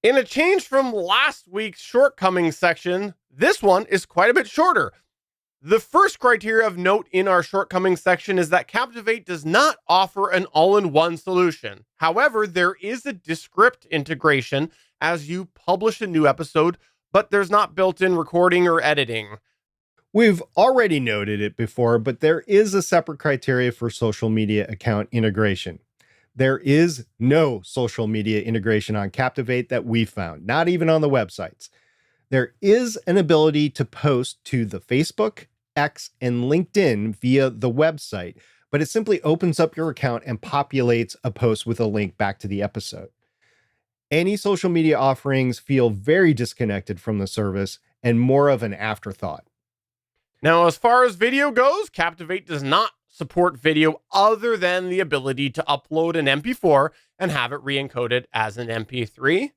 In a change from last week's Shortcomings section, this one is quite a bit shorter. The first criteria of note in our Shortcomings section is that Captivate does not offer an all-in-one solution. However, there is a Descript integration as you publish a new episode, but there's not built-in recording or editing. We've already noted it before, but there is a separate criteria for social media account integration. There is no social media integration on Captivate that we found, not even on the websites. There is an ability to post to the Facebook, X, and LinkedIn via the website, but it simply opens up your account and populates a post with a link back to the episode. Any social media offerings feel very disconnected from the service and more of an afterthought. Now, as far as video goes, Captivate does not support video other than the ability to upload an MP4 and have it re-encoded as an MP3.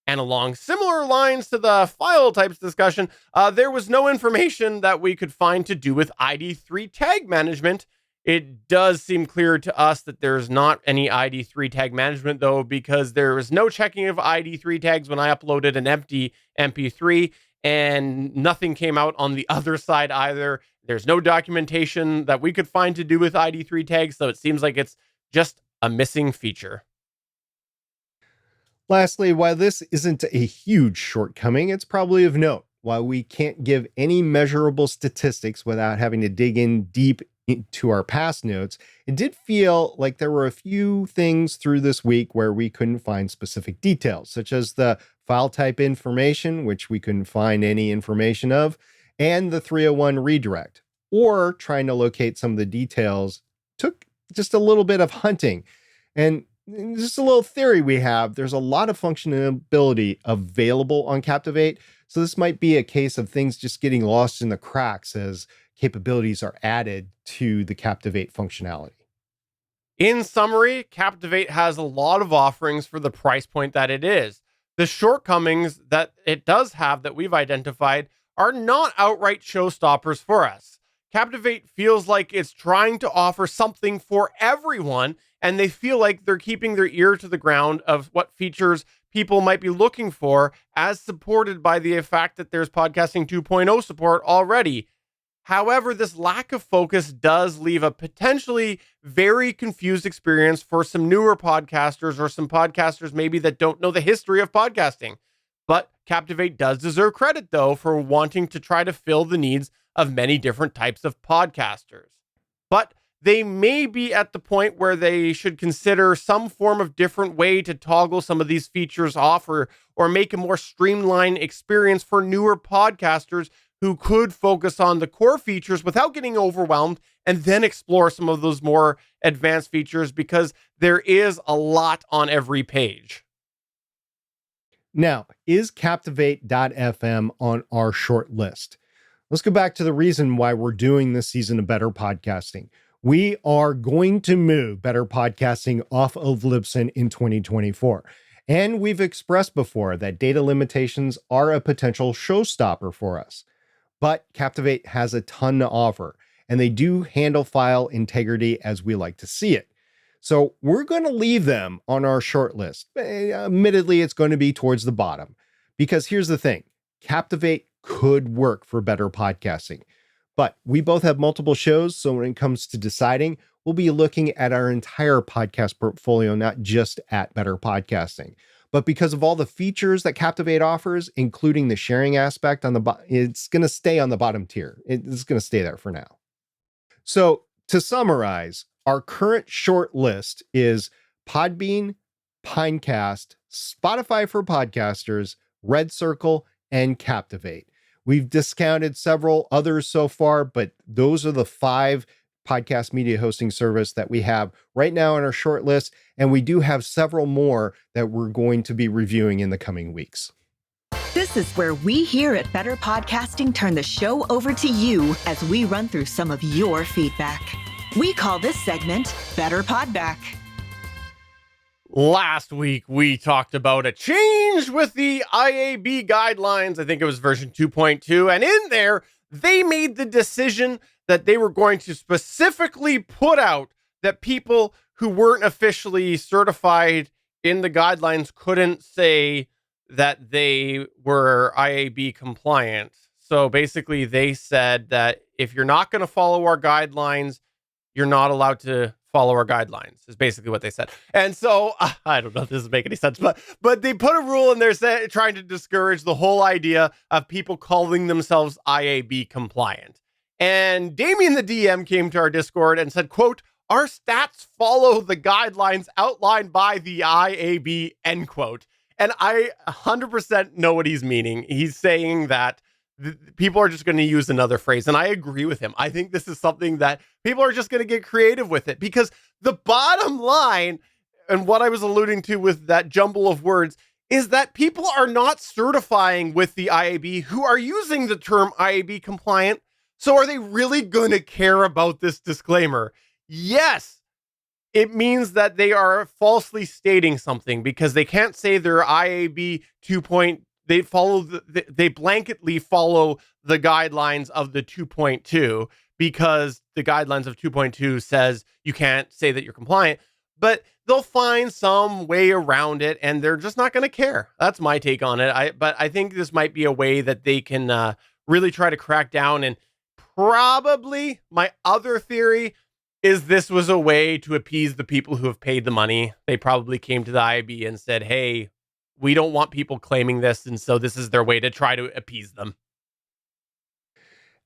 And along similar lines to the file types discussion, there was no information that we could find to do with ID3 tag management. It does seem clear to us that there's not any ID3 tag management, though, because there was no checking of ID3 tags when I uploaded an empty MP3, and nothing came out on the other side either. There's no documentation that we could find to do with ID3 tags, so it seems like it's just a missing feature. Lastly, while this isn't a huge shortcoming, it's probably of note. While we can't give any measurable statistics without having to dig in deep into our past notes, it did feel like there were a few things through this week where we couldn't find specific details, such as the file type information, which we couldn't find any information of, and the 301 redirect, or trying to locate some of the details took just a little bit of hunting. And just a little theory we have, there's a lot of functionality available on Captivate, so this might be a case of things just getting lost in the cracks as capabilities are added to the Captivate functionality. In summary, Captivate has a lot of offerings for the price point that it is. The shortcomings that it does have that we've identified are not outright showstoppers for us. Captivate feels like it's trying to offer something for everyone, and they feel like they're keeping their ear to the ground of what features people might be looking for, as supported by the fact that there's Podcasting 2.0 support already. However, this lack of focus does leave a potentially very confused experience for some newer podcasters or some podcasters maybe that don't know the history of podcasting. But Captivate does deserve credit, though, for wanting to try to fill the needs of many different types of podcasters. But they may be at the point where they should consider some form of different way to toggle some of these features off or make a more streamlined experience for newer podcasters who could focus on the core features without getting overwhelmed and then explore some of those more advanced features, because there is a lot on every page. Now, is Captivate.fm on our short list? Let's go back to the reason why we're doing this season of Better Podcasting. We are going to move Better Podcasting off of Libsyn in 2024. And we've expressed before that data limitations are a potential showstopper for us. But Captivate has a ton to offer, and they do handle file integrity as we like to see it. So we're going to leave them on our short list. Admittedly, it's going to be towards the bottom, because here's the thing. Captivate could work for Better Podcasting, but we both have multiple shows. So when it comes to deciding, we'll be looking at our entire podcast portfolio, not just at Better Podcasting. But because of all the features that Captivate offers, including the sharing aspect on the bottom, it's going to stay on the bottom tier. It's going to stay there for now. So to summarize, our current short list is Podbean, Pinecast, Spotify for Podcasters, Red Circle, and Captivate. We've discounted several others so far, but those are the 5 podcast media hosting service that we have right now on our short list. And we do have several more that we're going to be reviewing in the coming weeks. This is where we here at Better Podcasting turn the show over to you as we run through some of your feedback. We call this segment Better Podback. Last week, we talked about a change with the IAB guidelines. I think it was version 2.2. And in there, they made the decision that they were going to specifically put out that people who weren't officially certified in the guidelines couldn't say that they were IAB compliant. So basically, they said that if you're not going to follow our guidelines, you're not allowed to follow our guidelines, is basically what they said. And so I don't know if this doesn't make any sense, but they put a rule in there trying to discourage the whole idea of people calling themselves IAB compliant. And Damien the DM came to our Discord and said, quote, "Our stats follow the guidelines outlined by the IAB," end quote. And I 100% know what he's meaning. He's saying that people are just going to use another phrase. And I agree with him. I think this is something that people are just going to get creative with it, because the bottom line, and what I was alluding to with that jumble of words, is that people are not certifying with the IAB who are using the term IAB compliant. So are they really going to care about this disclaimer? Yes. It means that they are falsely stating something, because they can't say they're IAB 2. They blanketly follow the guidelines of the 2.2, because the guidelines of 2.2 says you can't say that you're compliant, but they'll find some way around it, and they're just not going to care. That's my take on it. But I think this might be a way that they can really try to crack down. And probably my other theory is this was a way to appease the people who have paid the money. They probably came to the IAB and said, hey, we don't want people claiming this. And so this is their way to try to appease them.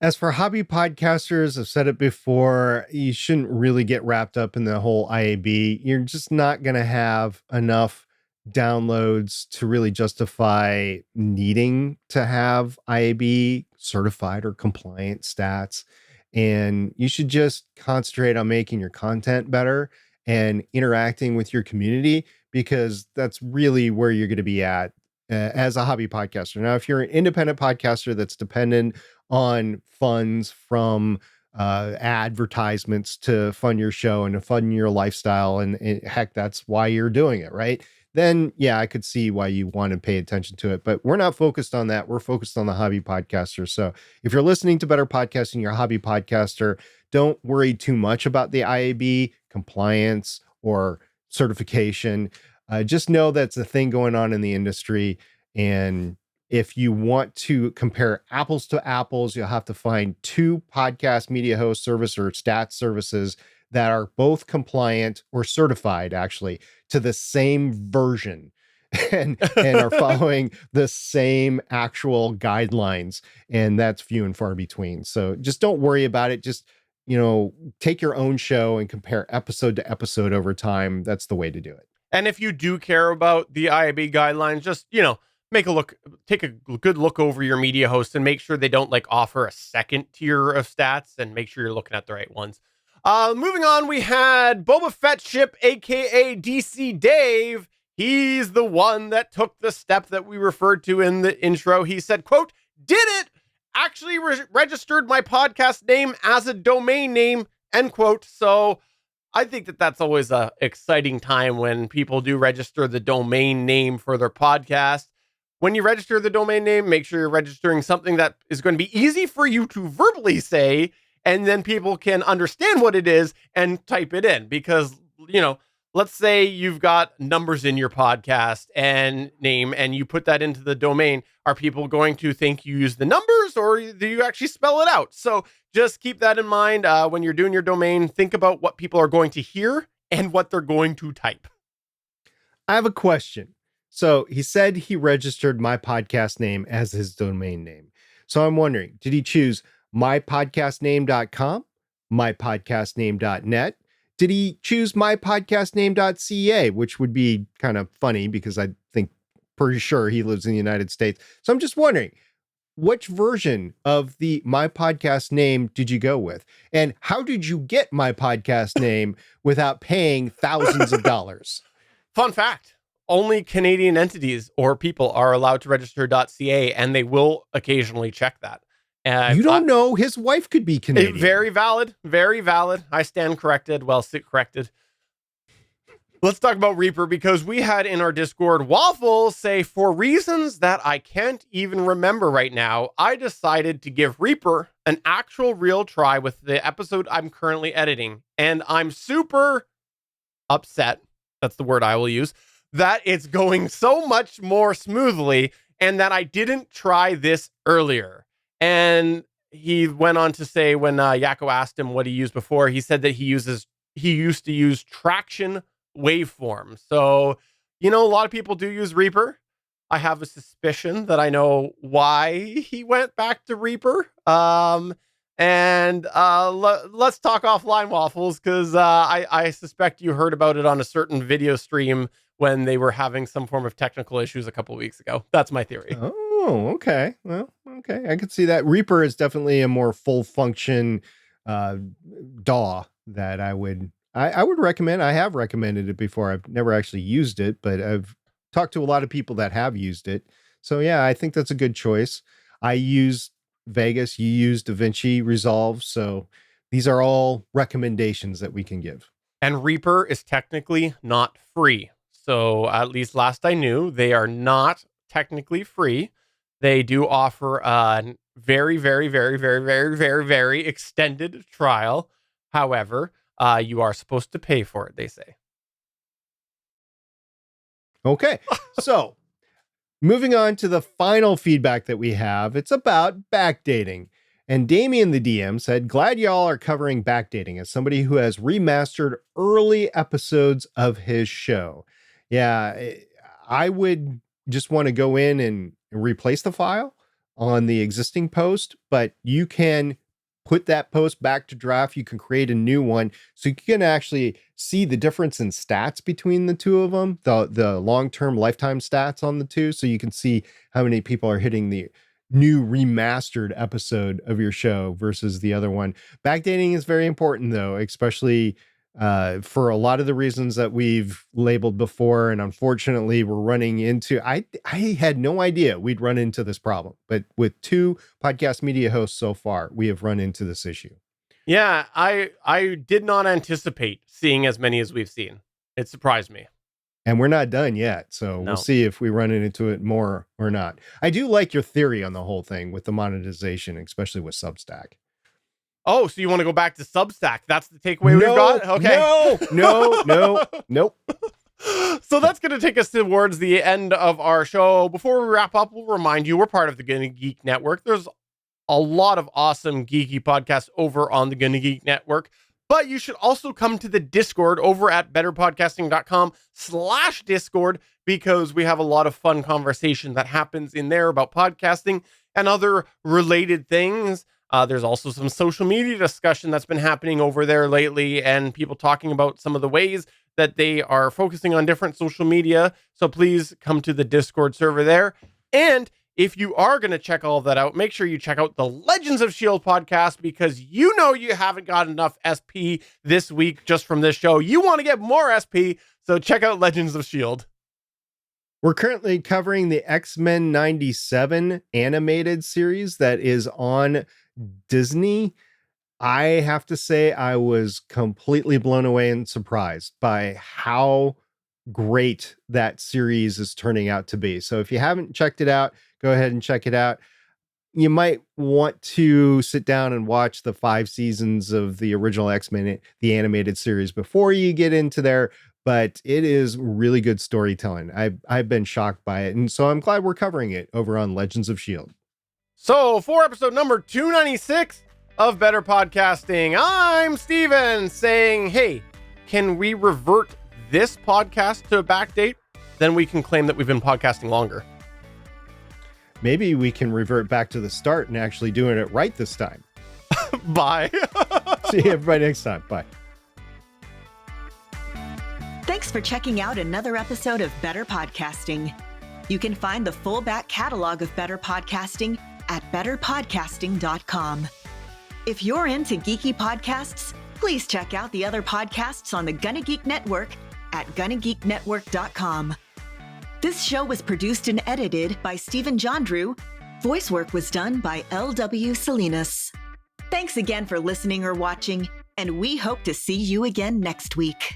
As for hobby podcasters, I've said it before, you shouldn't really get wrapped up in the whole IAB. You're just not going to have enough downloads to really justify needing to have IAB certified or compliant stats. And you should just concentrate on making your content better and interacting with your community, because that's really where you're going to be at as a hobby podcaster. Now, if you're an independent podcaster that's dependent on funds from advertisements to fund your show and to fund your lifestyle, and heck, that's why you're doing it, right? Then, yeah, I could see why you want to pay attention to it. But we're not focused on that. We're focused on the hobby podcaster. So if you're listening to Better Podcasting, you're a hobby podcaster, don't worry too much about the IAB compliance or certification. Just know that's a thing going on in the industry. And if you want to compare apples to apples, you'll have to find two podcast media host service or stats services that are both compliant or certified, actually, to the same version and are following the same actual guidelines. And that's few and far between. So just don't worry about it. Just, take your own show and compare episode to episode over time. That's the way to do it. And if you do care about the IAB guidelines, just, take a good look over your media host and make sure they don't offer a second tier of stats, and make sure you're looking at the right ones. Moving on, we had Boba Fett Ship, aka DC Dave. He's the one that took the step that we referred to in the intro. He said, quote, "Did it! Actually registered my podcast name as a domain name," end quote. So I think that that's always a exciting time when people do register the domain name for their podcast. When you register the domain name, make sure you're registering something that is going to be easy for you to verbally say, and then people can understand what it is and type it in. Because, let's say you've got numbers in your podcast and name, and you put that into the domain. Are people going to think you use the numbers, or do you actually spell it out? So just keep that in mind when you're doing your domain. Think about what people are going to hear and what they're going to type. I have a question. So he said he registered my podcast name as his domain name. So I'm wondering, did he choose mypodcastname.com, mypodcastname.net? Did he choose mypodcastname.ca, which would be kind of funny because I think pretty sure he lives in the United States. So I'm just wondering, which version of the My Podcast name did you go with? And how did you get my podcast name without paying thousands of dollars? Fun fact. Only Canadian entities or people are allowed to register .ca, and they will occasionally check that. You don't know. His wife could be Canadian. Very valid. Very valid. I stand corrected. Well, sit corrected. Let's talk about Reaper, because we had in our Discord Waffle say, for reasons that I can't even remember right now, I decided to give Reaper an actual real try with the episode I'm currently editing. And I'm super upset, that's the word I will use, that it's going so much more smoothly and that I didn't try this earlier. And he went on to say, when Yakko asked him what he used before, he said that he used to use traction waveform. So, a lot of people do use Reaper. I have a suspicion that I know why he went back to Reaper. Let's talk offline, Waffles, because I suspect you heard about it on a certain video stream when they were having some form of technical issues a couple of weeks ago. That's my theory. Oh, okay. Well, okay. I could see that. Reaper is definitely a more full function DAW that I would recommend. I have recommended it before. I've never actually used it, but I've talked to a lot of people that have used it. So yeah, I think that's a good choice. I use Vegas, you use DaVinci Resolve. So these are all recommendations that we can give. And Reaper is technically not free. So at least last I knew, they are not technically free. They do offer a very, very, very, very, very, very, very extended trial. However, you are supposed to pay for it, they say. Okay. So moving on to the final feedback that we have, it's about backdating. And Damien, the DM, said, glad y'all are covering backdating as somebody who has remastered early episodes of his show. Yeah, I would just want to go in and replace the file on the existing post, but you can put that post back to draft. You can create a new one. So you can actually see the difference in stats between the two of them, the long-term lifetime stats on the two. So you can see how many people are hitting the new remastered episode of your show versus the other one. Backdating is very important though, especially for a lot of the reasons that we've labeled before. And unfortunately we're running into, I had no idea we'd run into this problem, but with 2 podcast media hosts so far, we have run into this issue. Yeah, I did not anticipate seeing as many as we've seen. It surprised me. And we're not done yet, so we'll see if we run into it more or not. I do like your theory on the whole thing with the monetization, especially with Substack. Oh, so you want to go back to Substack? That's the takeaway we've got? Okay. Nope. So that's going to take us towards the end of our show. Before we wrap up, we'll remind you we're part of the GonnaGeek Network. There's a lot of awesome geeky podcasts over on the GonnaGeek Network. But you should also come to the Discord over at betterpodcasting.com/Discord, because we have a lot of fun conversation that happens in there about podcasting and other related things. There's also some social media discussion that's been happening over there lately, and people talking about some of the ways that they are focusing on different social media. So please come to the Discord server there. And if you are going to check all of that out, make sure you check out the Legends of S.H.I.E.L.D. podcast, because you haven't got enough SP this week just from this show. You want to get more SP, so check out Legends of S.H.I.E.L.D. We're currently covering the X-Men 97 animated series that is on Disney. I have to say I was completely blown away and surprised by how great that series is turning out to be. So if you haven't checked it out, go ahead and check it out. You might want to sit down and watch the 5 seasons of the original X-Men, the animated series, before you get into there, but it is really good storytelling. I've been shocked by it, and so I'm glad we're covering it over on Legends of S.H.I.E.L.D. So for episode number 296 of Better Podcasting, I'm Steven saying, hey, can we revert this podcast to a backdate? Then we can claim that we've been podcasting longer. Maybe we can revert back to the start and actually doing it right this time. Bye. See everybody next time. Bye. Thanks for checking out another episode of Better Podcasting. You can find the full back catalog of Better Podcasting at betterpodcasting.com. If you're into geeky podcasts, please check out the other podcasts on the GonnaGeek Network at GonnaGeekNetwork.com. This show was produced and edited by Stephen Jondrew. Voice work was done by L.W. Salinas. Thanks again for listening or watching, and we hope to see you again next week.